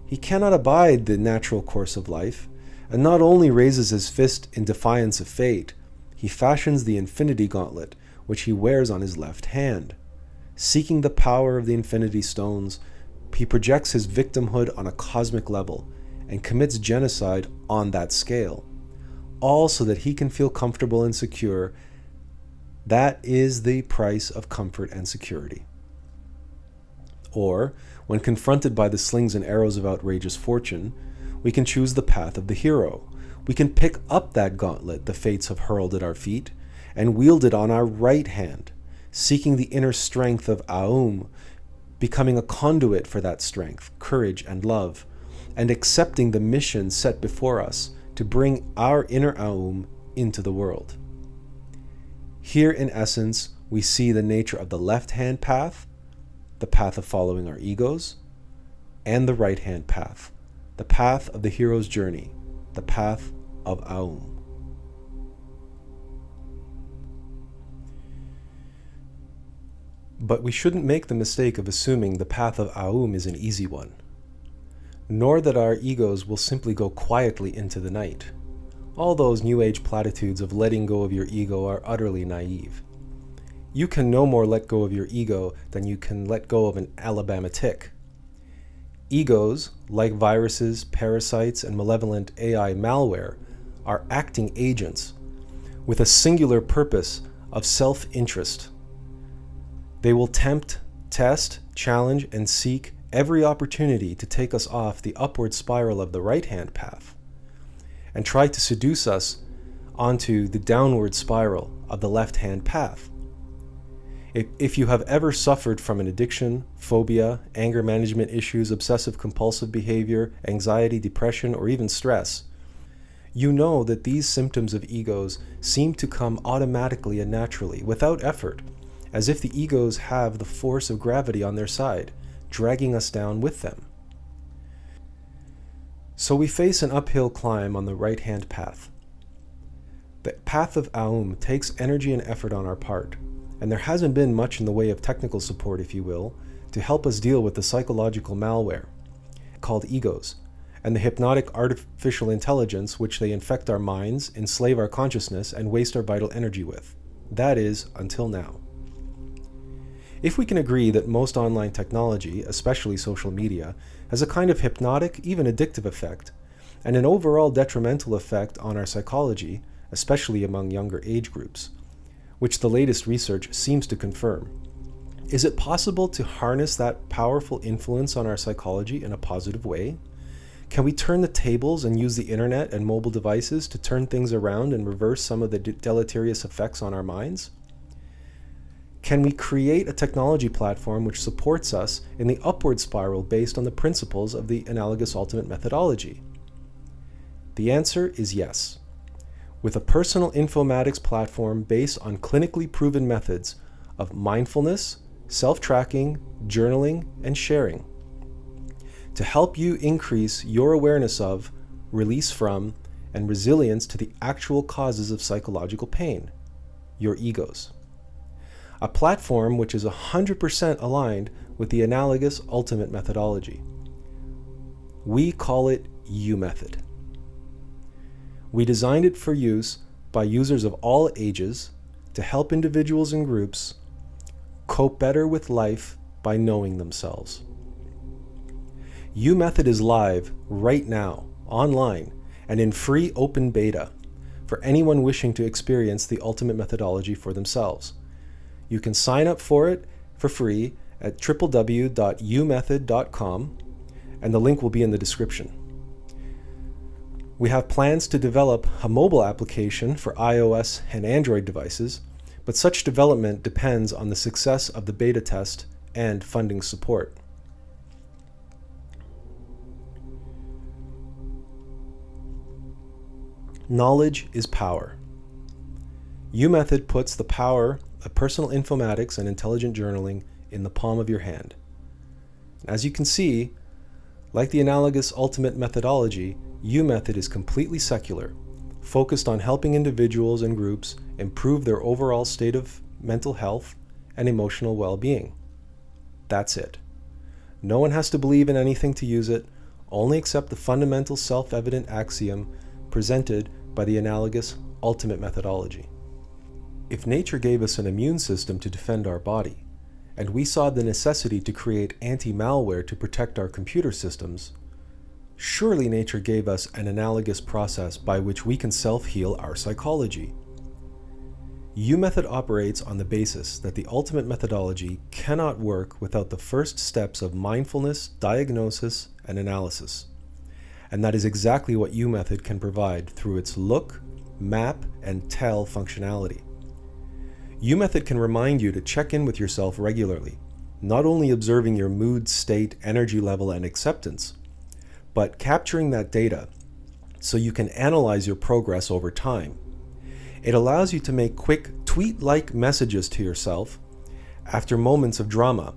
He cannot abide the natural course of life, and not only raises his fist in defiance of fate, he fashions the infinity gauntlet, which he wears on his left hand. Seeking the power of the infinity stones, he projects his victimhood on a cosmic level and commits genocide on that scale, all so that he can feel comfortable and secure. That is the price of comfort and security. Or, when confronted by the slings and arrows of outrageous fortune, we can choose the path of the hero. We can pick up that gauntlet the fates have hurled at our feet and wield it on our right hand, seeking the inner strength of AUM, becoming a conduit for that strength, courage, and love, and accepting the mission set before us to bring our inner AUM into the world. Here, in essence, we see the nature of the left-hand path, the path of following our egos, and the right-hand path, the path of the hero's journey, the path of AUM. But we shouldn't make the mistake of assuming the path of AUM is an easy one, nor that our egos will simply go quietly into the night. All those New Age platitudes of letting go of your ego are utterly naive. You can no more let go of your ego than you can let go of an Alabama tick. Egos, like viruses, parasites, and malevolent AI malware, are acting agents with a singular purpose of self-interest. They will tempt, test, challenge, and seek every opportunity to take us off the upward spiral of the right-hand path and try to seduce us onto the downward spiral of the left-hand path. If you have ever suffered from an addiction, phobia, anger management issues, obsessive-compulsive behavior, anxiety, depression, or even stress, you know that these symptoms of egos seem to come automatically and naturally, without effort, as if the egos have the force of gravity on their side, dragging us down with them. So we face an uphill climb on the right-hand path. The path of AUM takes energy and effort on our part, and there hasn't been much in the way of technical support, if you will, to help us deal with the psychological malware called egos, and the hypnotic artificial intelligence which they infect our minds, enslave our consciousness, and waste our vital energy with. That is, until now. If we can agree that most online technology, especially social media, has a kind of hypnotic, even addictive effect, and an overall detrimental effect on our psychology, especially among younger age groups, which the latest research seems to confirm, is it possible to harness that powerful influence on our psychology in a positive way? Can we turn the tables and use the internet and mobile devices to turn things around and reverse some of the deleterious effects on our minds? Can we create a technology platform which supports us in the upward spiral based on the principles of the Analogous Ultimate Methodology? The answer is yes. With a personal informatics platform based on clinically proven methods of mindfulness, self-tracking, journaling, and sharing, to help you increase your awareness of, release from, and resilience to the actual causes of psychological pain, your egos. A platform which is 100% aligned with the Analogous Ultimate Methodology. We call it U-Method. We designed it for use by users of all ages to help individuals and groups cope better with life by knowing themselves. U-Method is live right now, online, and in free open beta for anyone wishing to experience the Ultimate Methodology for themselves. You can sign up for it for free at www.umethod.com, and the link will be in the description. We have plans to develop a mobile application for iOS and Android devices, but such development depends on the success of the beta test and funding support. Knowledge is power. U-Method puts the power of personal informatics and intelligent journaling in the palm of your hand. As you can see, like the Analogous Ultimate Methodology, U-Method is completely secular, focused on helping individuals and groups improve their overall state of mental health and emotional well-being. That's it. No one has to believe in anything to use it, only accept the fundamental self-evident axiom presented by the Analogous Ultimate Methodology. If nature gave us an immune system to defend our body, and we saw the necessity to create anti-malware to protect our computer systems, surely nature gave us an analogous process by which we can self-heal our psychology. U-Method operates on the basis that the Ultimate Methodology cannot work without the first steps of mindfulness, diagnosis, and analysis. And that is exactly what U-Method can provide through its look, map, and tell functionality. U-Method can remind you to check in with yourself regularly, not only observing your mood, state, energy level, and acceptance, but capturing that data so you can analyze your progress over time. It allows you to make quick tweet-like messages to yourself after moments of drama,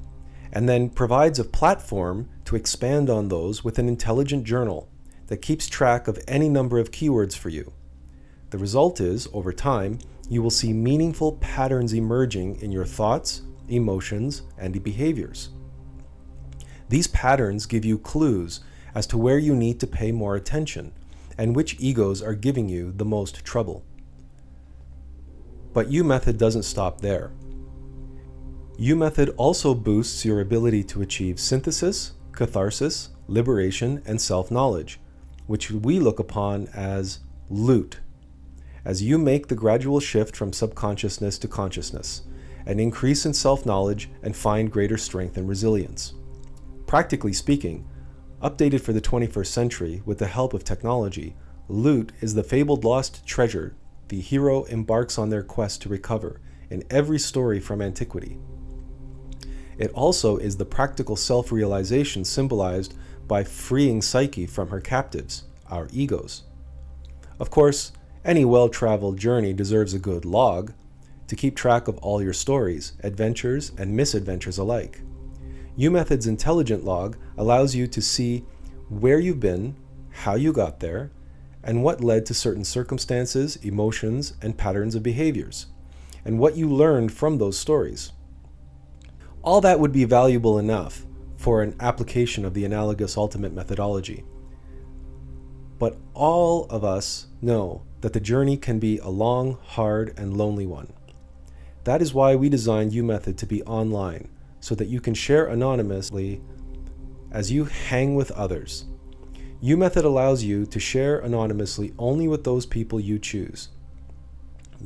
and then provides a platform to expand on those with an intelligent journal that keeps track of any number of keywords for you. The result is, over time, you will see meaningful patterns emerging in your thoughts, emotions, and behaviors. These patterns give you clues as to where you need to pay more attention and which egos are giving you the most trouble. But U-Method doesn't stop there. U-Method also boosts your ability to achieve synthesis, catharsis, liberation, and self-knowledge, which we look upon as loot, as you make the gradual shift from subconsciousness to consciousness, an increase in self-knowledge, and find greater strength and resilience. Practically speaking, updated for the 21st century with the help of technology, loot is the fabled lost treasure the hero embarks on their quest to recover in every story from antiquity. It also is the practical self-realization symbolized by freeing Psyche from her captives, our egos. Of course, any well-traveled journey deserves a good log to keep track of all your stories, adventures, and misadventures alike. U-Method's intelligent log allows you to see where you've been, how you got there, and what led to certain circumstances, emotions, and patterns of behaviors. and what you learned from those stories. All that would be valuable enough for an application of the Analogous Ultimate Methodology. But all of us know that the journey can be a long, hard, and lonely one. That is why we designed UMethod to be online, so that you can share anonymously as you hang with others. UMethod allows you to share anonymously only with those people you choose.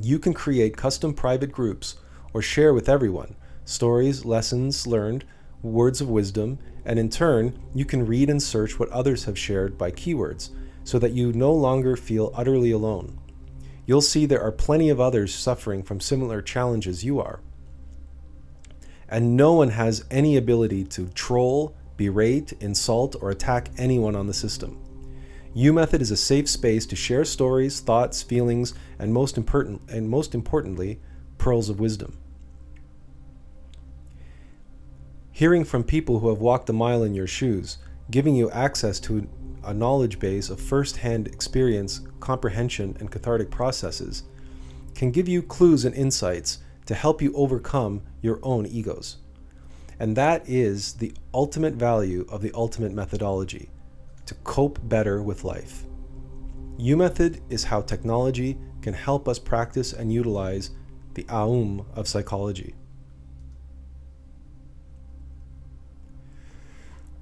You can create custom private groups or share with everyone stories, lessons learned, words of wisdom, and in turn, you can read and search what others have shared by keywords so that you no longer feel utterly alone. You'll see there are plenty of others suffering from similar challenges you are. And no one has any ability to troll, berate, insult, or attack anyone on the system. UMethod is a safe space to share stories, thoughts, feelings, and most importantly, pearls of wisdom. Hearing from people who have walked a mile in your shoes, giving you access to a knowledge base of first-hand experience, comprehension, and cathartic processes, can give you clues and insights to help you overcome your own egos. And that is the ultimate value of the ultimate methodology, to cope better with life. UMethod is how technology can help us practice and utilize the AUM of psychology.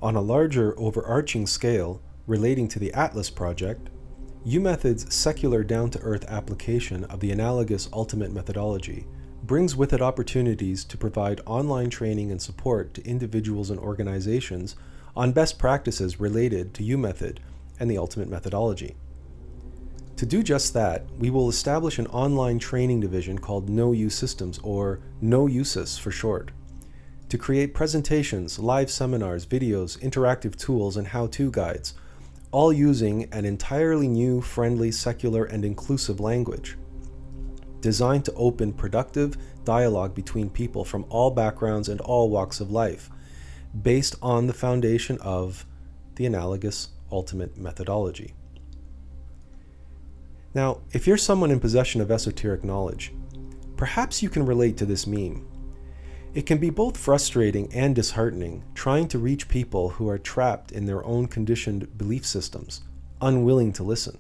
On a larger overarching scale relating to the Attlas Project, UMethod's secular down-to-earth application of the Analogous Ultimate Methodology brings with it opportunities to provide online training and support to individuals and organizations on best practices related to UMethod and the Ultimate Methodology. To do just that, we will establish an online training division called No Use Systems, or No Uses for short, to create presentations, live seminars, videos, interactive tools, and how-to guides, all using an entirely new, friendly, secular, and inclusive language, designed to open productive dialogue between people from all backgrounds and all walks of life, based on the foundation of the Analogous Ultimate Methodology. Now, if you're someone in possession of esoteric knowledge, perhaps you can relate to this meme. It can be both frustrating and disheartening trying to reach people who are trapped in their own conditioned belief systems, unwilling to listen.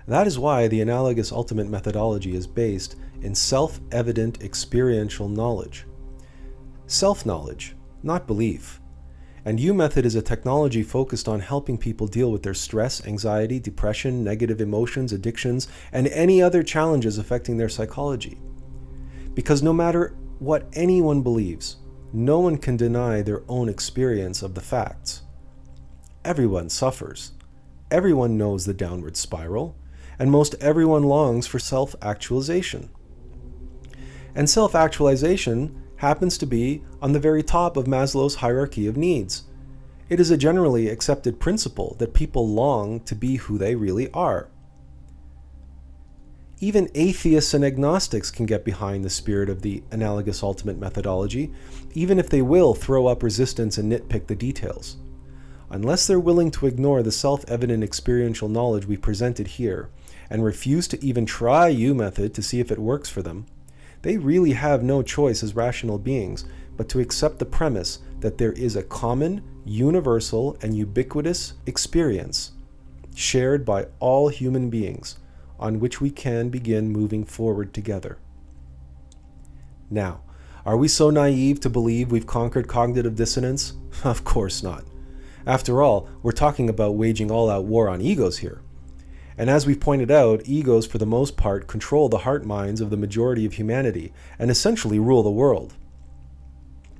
That is why the Analogous Ultimate Methodology is based in self-evident experiential knowledge. Self-knowledge, not belief. And UMethod is a technology focused on helping people deal with their stress, anxiety, depression, negative emotions, addictions, and any other challenges affecting their psychology. Because no matter what anyone believes, no one can deny their own experience of the facts. Everyone suffers. Everyone knows the downward spiral, and most everyone longs for self-actualization. And self-actualization happens to be on the very top of Maslow's hierarchy of needs. It is a generally accepted principle that people long to be who they really are. Even atheists and agnostics can get behind the spirit of the Analogous Ultimate Methodology, even if they will throw up resistance and nitpick the details. Unless they're willing to ignore the self-evident experiential knowledge we presented here, and refuse to even try UMethod to see if it works for them, they really have no choice as rational beings but to accept the premise that there is a common, universal, and ubiquitous experience shared by all human beings, on which we can begin moving forward together. Now, are we so naive to believe we've conquered cognitive dissonance? Of course not. After all, we're talking about waging all-out war on egos here. And as we've pointed out, egos for the most part control the heart minds of the majority of humanity and essentially rule the world.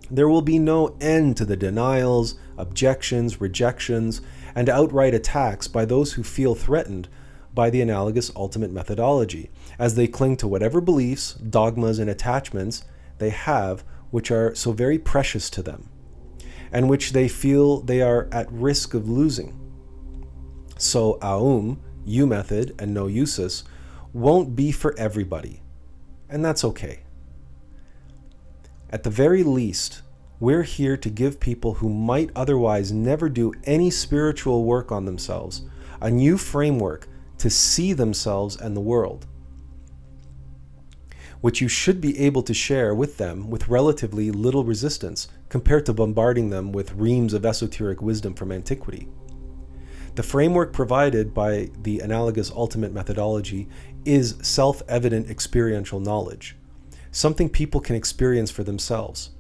There will be no end to the denials, objections, rejections, and outright attacks by those who feel threatened by the Analogous Ultimate Methodology, as they cling to whatever beliefs, dogmas, and attachments they have which are so very precious to them, and which they feel they are at risk of losing. So AUM, UMethod, and No Uses won't be for everybody, and that's okay. At the very least, we're here to give people who might otherwise never do any spiritual work on themselves a new framework to see themselves and the world. which you should be able to share with them with relatively little resistance compared to bombarding them with reams of esoteric wisdom from antiquity. The framework provided by the Analogous Ultimate Methodology is self-evident experiential knowledge, something people can experience for themselves,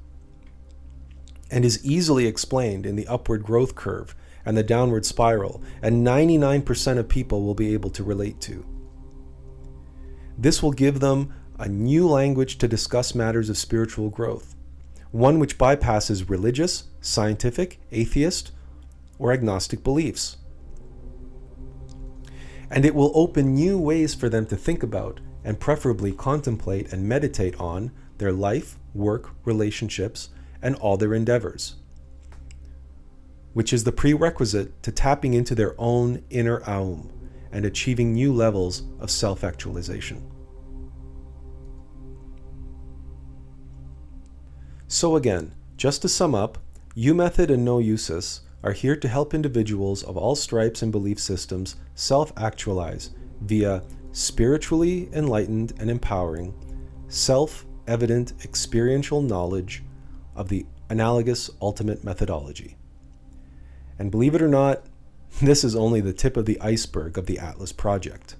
and is easily explained in the upward growth curve and the downward spiral, and 99% of people will be able to relate to. This will give them a new language to discuss matters of spiritual growth, one which bypasses religious, scientific, atheist, or agnostic beliefs. And it will open new ways for them to think about and preferably contemplate and meditate on their life, work, relationships, and all their endeavors, which is the prerequisite to tapping into their own inner AUM and achieving new levels of self-actualization. So again, just to sum up, U-Method and No Usus are here to help individuals of all stripes and belief systems self-actualize via spiritually enlightened and empowering, self-evident experiential knowledge of the Analogous Ultimate Methodology. And believe it or not, this is only the tip of the iceberg of the Attlas Project.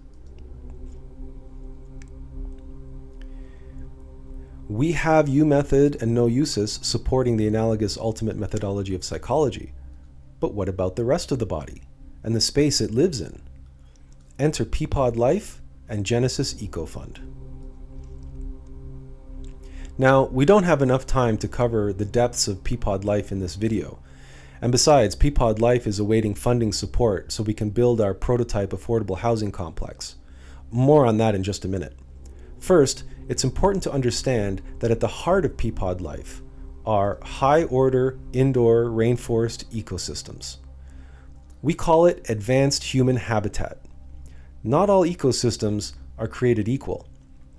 We have U-Method and No Usus supporting the Analogous Ultimate Methodology of psychology. But what about the rest of the body and the space it lives in? Enter Peapod Life and Genesis Eco Fund. Now, we don't have enough time to cover the depths of Peapod Life in this video. And besides, Peapod Life is awaiting funding support so we can build our prototype affordable housing complex. More on that in just a minute. First, it's important to understand that at the heart of Peapod Life are high-order indoor rainforest ecosystems. We call it advanced human habitat. Not all ecosystems are created equal,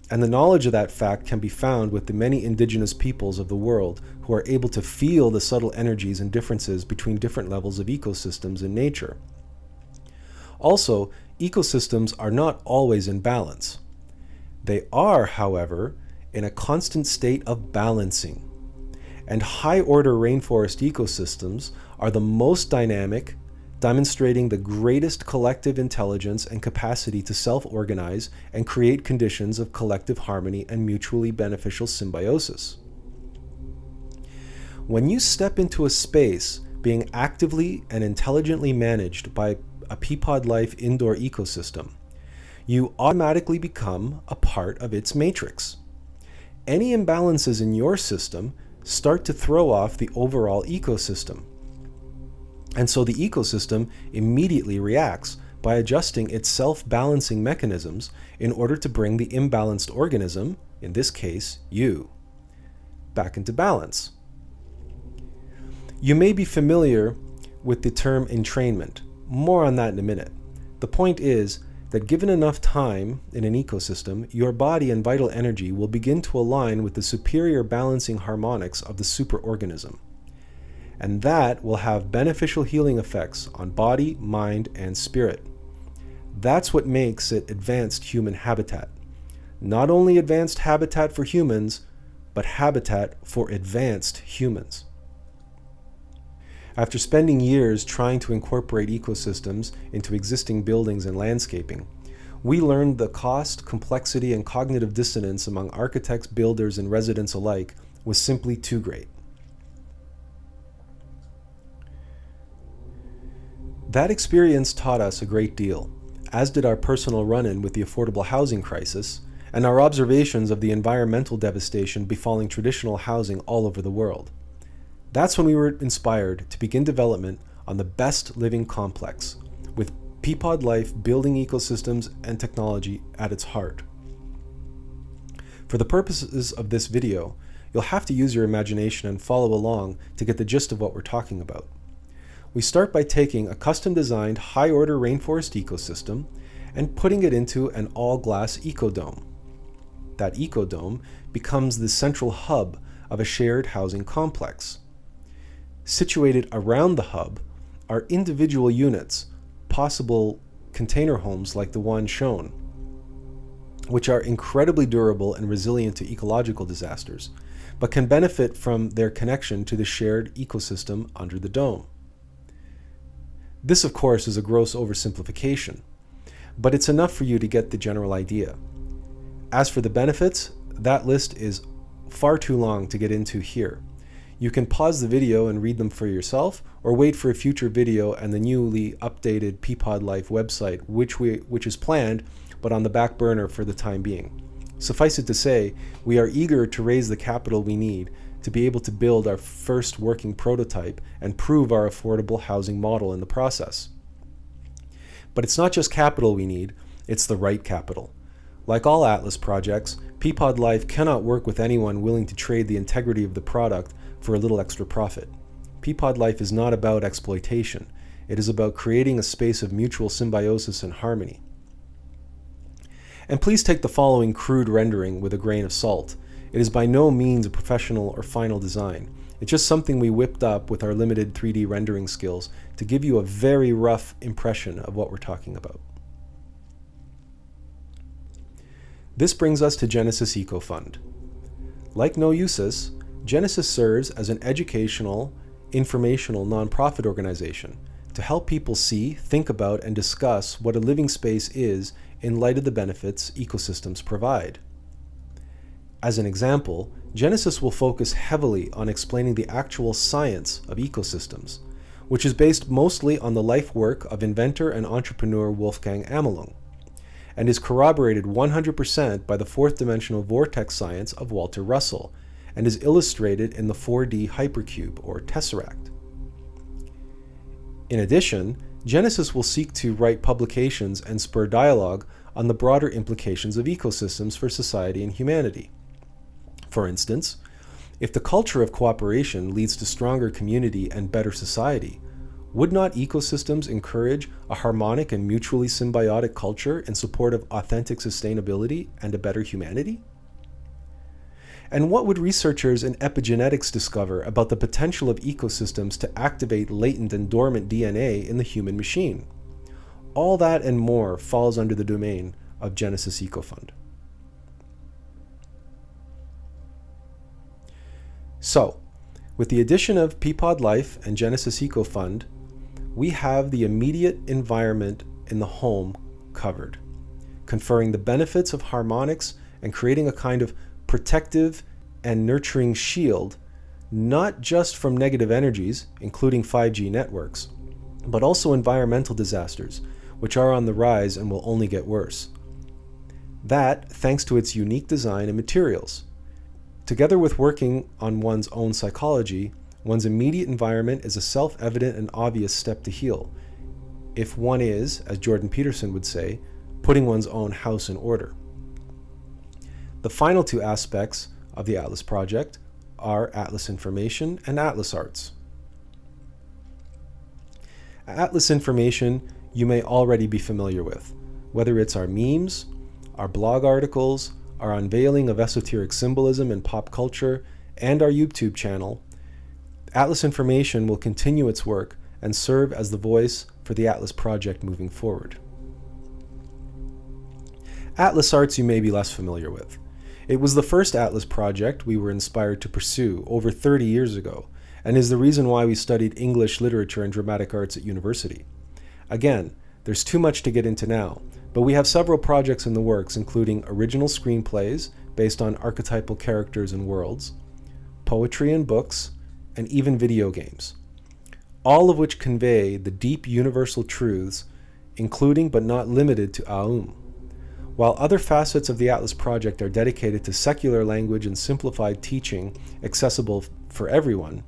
and the knowledge of that fact can be found with the many indigenous peoples of the world who are able to feel the subtle energies and differences between different levels of ecosystems in nature. Also, ecosystems are not always in balance. They are, however, in a constant state of balancing. And high-order rainforest ecosystems are the most dynamic, demonstrating the greatest collective intelligence and capacity to self-organize and create conditions of collective harmony and mutually beneficial symbiosis. When you step into a space being actively and intelligently managed by a Peapod Life indoor ecosystem, you automatically become a part of its matrix. Any imbalances in your system start to throw off the overall ecosystem. And so the ecosystem immediately reacts by adjusting its self-balancing mechanisms in order to bring the imbalanced organism, in this case you, back into balance. You may be familiar with the term entrainment. More on that in a minute. The point is that given enough time in an ecosystem, your body and vital energy will begin to align with the superior balancing harmonics of the superorganism. And that will have beneficial healing effects on body, mind, and spirit. That's what makes it advanced human habitat. Not only advanced habitat for humans, but habitat for advanced humans. After spending years trying to incorporate ecosystems into existing buildings and landscaping, we learned the cost, complexity, and cognitive dissonance among architects, builders, and residents alike was simply too great. That experience taught us a great deal, as did our personal run-in with the affordable housing crisis and our observations of the environmental devastation befalling traditional housing all over the world. That's when we were inspired to begin development on the best living complex, with Peapod Life building ecosystems and technology at its heart. For the purposes of this video, you'll have to use your imagination and follow along to get the gist of what we're talking about. We start by taking a custom-designed high-order rainforest ecosystem and putting it into an all-glass ecodome. That ecodome becomes the central hub of a shared housing complex. Situated around the hub are individual units, possible container homes like the one shown. which are incredibly durable and resilient to ecological disasters, but can benefit from their connection to the shared ecosystem under the dome. This, of course, is a gross oversimplification, but it's enough for you to get the general idea. As for the benefits, that list is far too long to get into here. You can pause the video and read them for yourself, or wait for a future video and the newly updated Peapod Life website, which is planned, but on the back burner for the time being. Suffice it to say, we are eager to raise the capital we need to be able to build our first working prototype and prove our affordable housing model in the process. But it's not just capital we need, it's the right capital. Like all Attlas projects, Peapod Life cannot work with anyone willing to trade the integrity of the product for a little extra profit. Peapod Life is not about exploitation. It is about creating a space of mutual symbiosis and harmony. And please take the following crude rendering with a grain of salt. It is by no means a professional or final design. It's just something we whipped up with our limited 3D rendering skills to give you a very rough impression of what we're talking about. This brings us to Genesis Eco Fund. Like No Usus, Genesis serves as an educational, informational nonprofit organization to help people see, think about, and discuss what a living space is in light of the benefits ecosystems provide. As an example, Genesis will focus heavily on explaining the actual science of ecosystems, which is based mostly on the life work of inventor and entrepreneur Wolfgang Amelung, and is corroborated 100% by the fourth dimensional vortex science of Walter Russell, and is illustrated in the 4D hypercube or tesseract. In addition, Genesis will seek to write publications and spur dialogue on the broader implications of ecosystems for society and humanity. For instance, if the culture of cooperation leads to stronger community and better society, would not ecosystems encourage a harmonic and mutually symbiotic culture in support of authentic sustainability and a better humanity? And what would researchers in epigenetics discover about the potential of ecosystems to activate latent and dormant DNA in the human machine? All that and more falls under the domain of Genesis Eco Fund. So, with the addition of Peapod Life and Genesis Eco Fund, we have the immediate environment in the home covered, conferring the benefits of harmonics and creating a kind of protective and nurturing shield, not just from negative energies, including 5G networks, but also environmental disasters, which are on the rise and will only get worse. That, thanks to its unique design and materials. Together with working on one's own psychology, one's immediate environment is a self-evident and obvious step to heal, if one is, as Jordan Peterson would say, putting one's own house in order. The final two aspects of the Attlas Project are Attlas Information and Attlas Arts. Attlas Information you may already be familiar with, whether it's our memes, our blog articles, our unveiling of esoteric symbolism in pop culture, and our YouTube channel. Attlas Information will continue its work and serve as the voice for the Attlas Project moving forward. Attlas Arts you may be less familiar with. It was the first Attlas project we were inspired to pursue over 30 years ago, and is the reason why we studied English literature and dramatic arts at university. Again, there's too much to get into now, but we have several projects in the works, including original screenplays based on archetypal characters and worlds, poetry and books, and even video games, all of which convey the deep universal truths, including but not limited to AUM. While other facets of the Attlas Project are dedicated to secular language and simplified teaching accessible for everyone,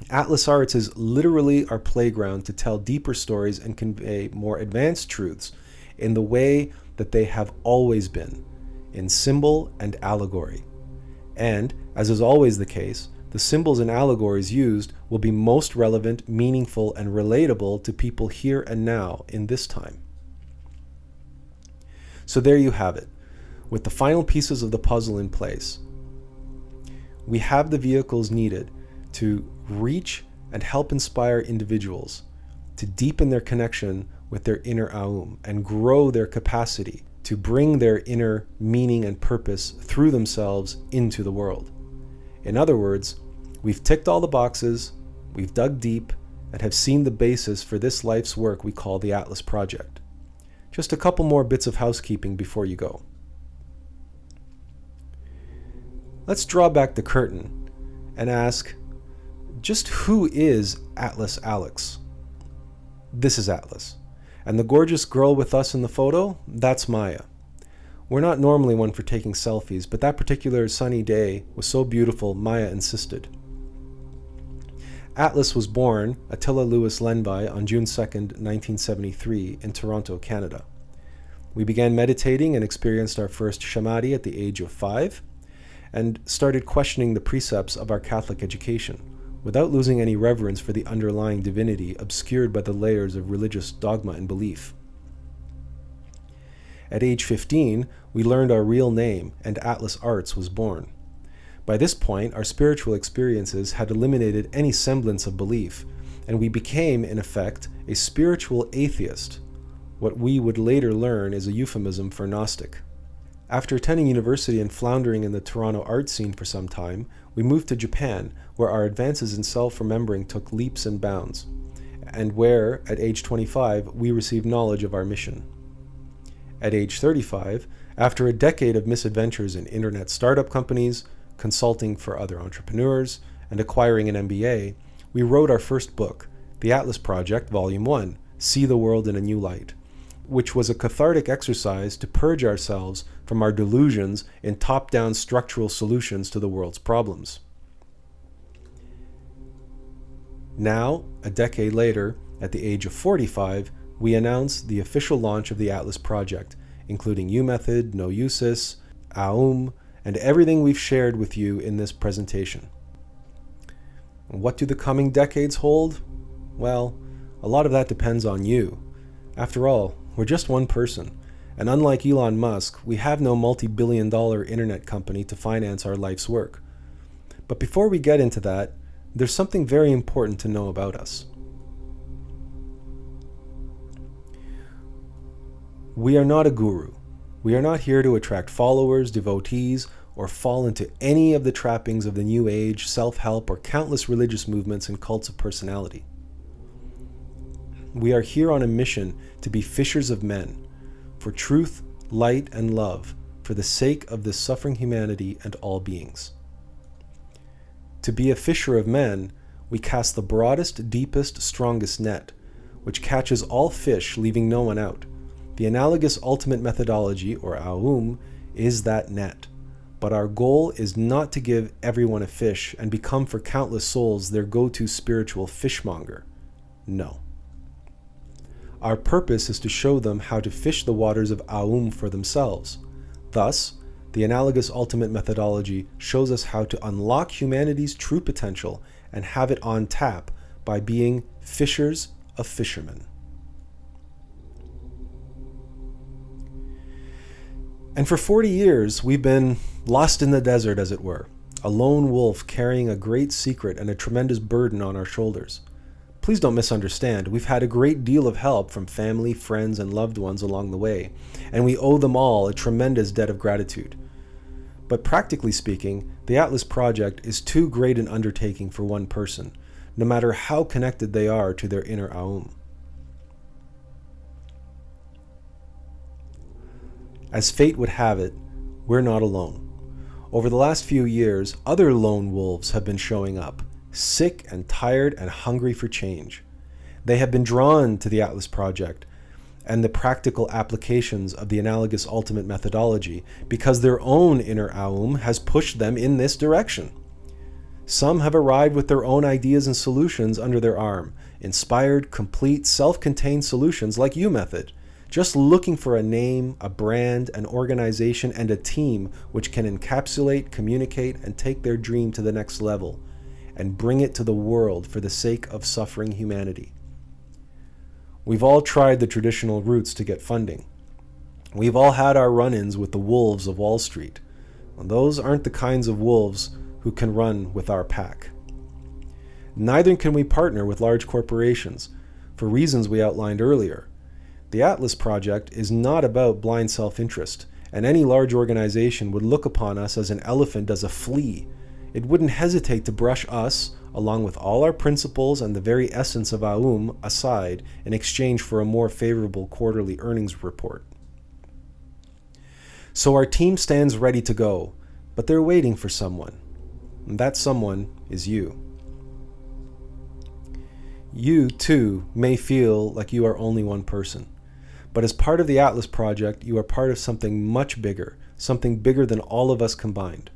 Attlas Arts is literally our playground to tell deeper stories and convey more advanced truths in the way that they have always been, in symbol and allegory. And, as is always the case, the symbols and allegories used will be most relevant, meaningful, and relatable to people here and now in this time. So there you have it, with the final pieces of the puzzle in place. We have the vehicles needed to reach and help inspire individuals to deepen their connection with their inner AUM and grow their capacity to bring their inner meaning and purpose through themselves into the world. In other words, we've ticked all the boxes, we've dug deep, and have seen the basis for this life's work we call the Attlas Project. Just a couple more bits of housekeeping before you go. Let's draw back the curtain and ask, just who is Attlas Alex? This is Attlas. And the gorgeous girl with us in the photo, that's Maya. We're not normally one for taking selfies, but that particular sunny day was so beautiful, Maya insisted. Attlas was born Attila Louis Lenvi on June 2nd, 1973 in Toronto, Canada. We began meditating and experienced our first samadhi at the age of 5 and started questioning the precepts of our Catholic education without losing any reverence for the underlying divinity obscured by the layers of religious dogma and belief. At age 15, we learned our real name and Attlas Arts was born. By this point, our spiritual experiences had eliminated any semblance of belief, and we became, in effect, a spiritual atheist. What we would later learn is a euphemism for Gnostic. After attending university and floundering in the Toronto art scene for some time, we moved to Japan, where our advances in self-remembering took leaps and bounds, and where, at age 25, we received knowledge of our mission. At age 35, after a decade of misadventures in internet startup companies, consulting for other entrepreneurs, and acquiring an MBA, we wrote our first book, The Attlas Project, Volume 1, See the World in a New Light, which was a cathartic exercise to purge ourselves from our delusions in top-down structural solutions to the world's problems. Now, a decade later, at the age of 45, we announced the official launch of the Attlas Project, including U-Method, No Usis, AUM, and everything we've shared with you in this presentation. What do the coming decades hold? Well, a lot of that depends on you. After all, we're just one person, and unlike Elon Musk, we have no multi-billion-dollar internet company to finance our life's work. But before we get into that, there's something very important to know about us. We are not a guru. We are not here to attract followers, devotees, or fall into any of the trappings of the New Age, self-help, or countless religious movements and cults of personality. We are here on a mission to be fishers of men, for truth, light, and love, for the sake of this suffering humanity and all beings. To be a fisher of men, we cast the broadest, deepest, strongest net, which catches all fish, leaving no one out. The Analogous Ultimate Methodology, or AUM, is that net. But our goal is not to give everyone a fish and become for countless souls their go-to spiritual fishmonger. No. Our purpose is to show them how to fish the waters of AUM for themselves. Thus, the Analogous Ultimate Methodology shows us how to unlock humanity's true potential and have it on tap by being fishers of fishermen. And for 40 years, we've been lost in the desert, as it were, a lone wolf carrying a great secret and a tremendous burden on our shoulders. Please don't misunderstand. We've had a great deal of help from family, friends, and loved ones along the way, and we owe them all a tremendous debt of gratitude. But practically speaking, the Attlas Project is too great an undertaking for one person, no matter how connected they are to their inner AUM. As fate would have it, we're not alone. Over the last few years, other lone wolves have been showing up, sick and tired and hungry for change. They have been drawn to the Attlas Project and the practical applications of the Analogous Ultimate Methodology because their own inner AUM has pushed them in this direction. Some have arrived with their own ideas and solutions under their arm, inspired, complete, self-contained solutions like U-Method, just looking for a name, a brand, an organization, and a team which can encapsulate, communicate, and take their dream to the next level and bring it to the world for the sake of suffering humanity. We've all tried the traditional routes to get funding. We've all had our run-ins with the wolves of Wall Street. Well, those aren't the kinds of wolves who can run with our pack. Neither can we partner with large corporations for reasons we outlined earlier. The Attlas Project is not about blind self-interest, and any large organization would look upon us as an elephant as a flea. It wouldn't hesitate to brush us, along with all our principles and the very essence of AUM, aside in exchange for a more favorable quarterly earnings report. So our team stands ready to go, but they're waiting for someone. And that someone is you. You, too, may feel like you are only one person. But as part of the Attlas Project, you are part of something much bigger, something bigger than all of us combined.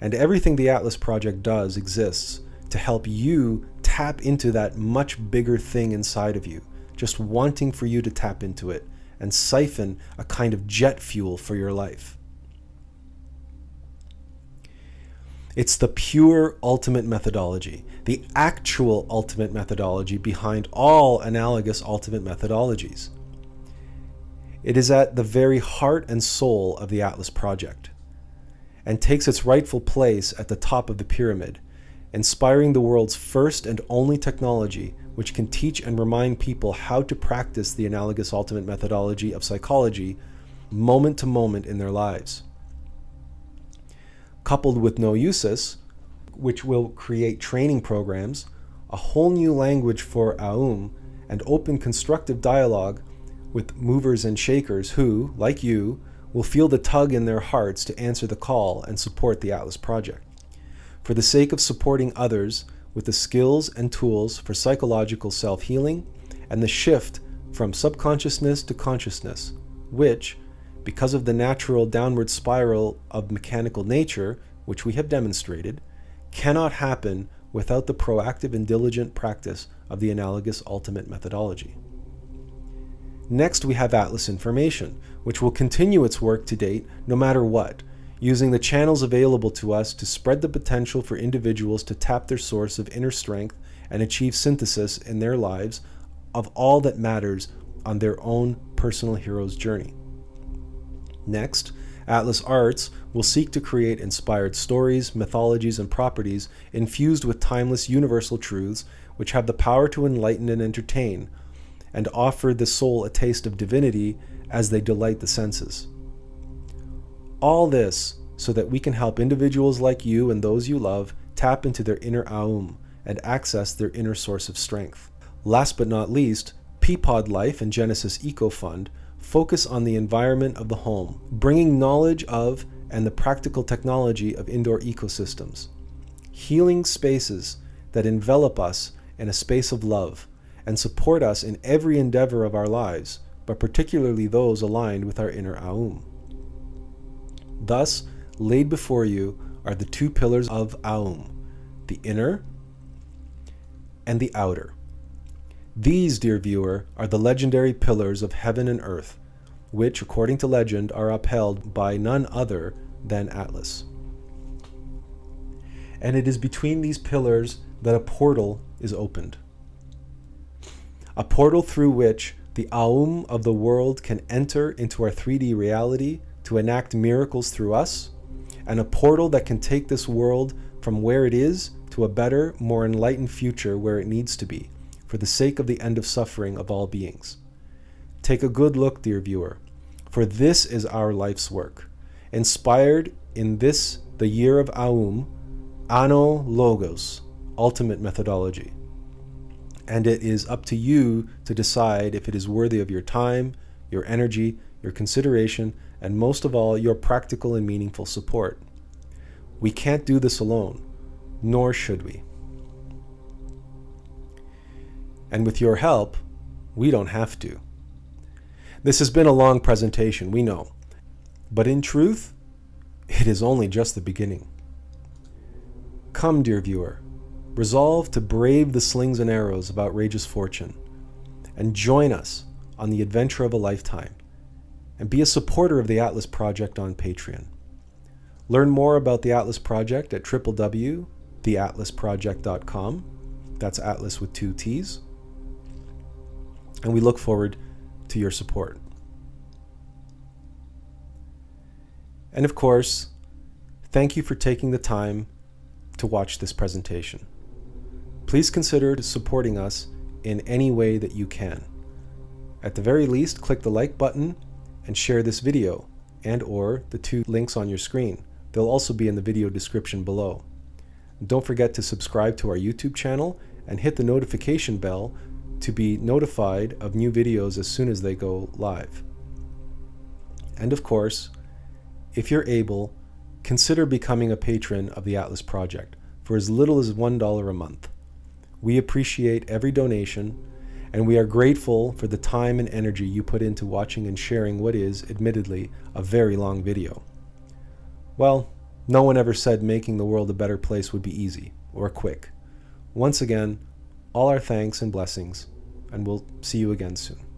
And everything the Attlas Project does exists to help you tap into that much bigger thing inside of you, just wanting for you to tap into it and siphon a kind of jet fuel for your life. It's the pure ultimate methodology, the actual ultimate methodology behind all analogous ultimate methodologies. It is at the very heart and soul of the Attlas Project, and takes its rightful place at the top of the pyramid, inspiring the world's first and only technology which can teach and remind people how to practice the analogous ultimate methodology of psychology moment to moment in their lives. Coupled with Noeusis, which will create training programs, a whole new language for AUM, and open constructive dialogue with movers and shakers who, like you, will feel the tug in their hearts to answer the call and support the Attlas Project. For the sake of supporting others with the skills and tools for psychological self-healing and the shift from subconsciousness to consciousness, which, because of the natural downward spiral of mechanical nature, which we have demonstrated, cannot happen without the proactive and diligent practice of the analogous ultimate methodology. Next, we have Attlas Information, which will continue its work to date no matter what, using the channels available to us to spread the potential for individuals to tap their source of inner strength and achieve synthesis in their lives of all that matters on their own personal hero's journey. Next, Attlas Arts will seek to create inspired stories, mythologies, and properties infused with timeless universal truths which have the power to enlighten and entertain, and offer the soul a taste of divinity as they delight the senses. All this so that we can help individuals like you and those you love tap into their inner AUM and access their inner source of strength. Last but not least, Peapod Life and Genesis Eco Fund focus on the environment of the home, bringing knowledge of and the practical technology of indoor ecosystems, healing spaces that envelop us in a space of love and support us in every endeavor of our lives, but particularly those aligned with our inner AUM. Thus, laid before you are the two pillars of AUM, the inner and the outer. These, dear viewer, are the legendary pillars of heaven and earth, which, according to legend, are upheld by none other than Attlas. And it is between these pillars that a portal is opened. A portal through which the AUM of the world can enter into our 3D reality to enact miracles through us, and a portal that can take this world from where it is to a better, more enlightened future where it needs to be, for the sake of the end of suffering of all beings. Take a good look, dear viewer, for this is our life's work, inspired in this, the year of AUM, Analogous Ultimate Methodology. And it is up to you to decide if it is worthy of your time, your energy, your consideration, and most of all, your practical and meaningful support. We can't do this alone, nor should we. And with your help, we don't have to. This has been a long presentation, we know, but in truth, it is only just the beginning. Come, dear viewer, resolve to brave the slings and arrows of outrageous fortune, and join us on the adventure of a lifetime, and be a supporter of the Attlas Project on Patreon. Learn more about the Attlas Project at www.theatlasproject.com. That's Atlas with 2 T's. And we look forward to your support. And of course, thank you for taking the time to watch this presentation. Please consider supporting us in any way that you can. At the very least, click the like button and share this video and/or the 2 links on your screen. They'll also be in the video description below. Don't forget to subscribe to our YouTube channel and hit the notification bell to be notified of new videos as soon as they go live. And of course, if you're able, consider becoming a patron of the Attlas Project for as little as $1 a month. We appreciate every donation, and we are grateful for the time and energy you put into watching and sharing what is, admittedly, a very long video. Well, no one ever said making the world a better place would be easy or quick. Once again, all our thanks and blessings, and we'll see you again soon.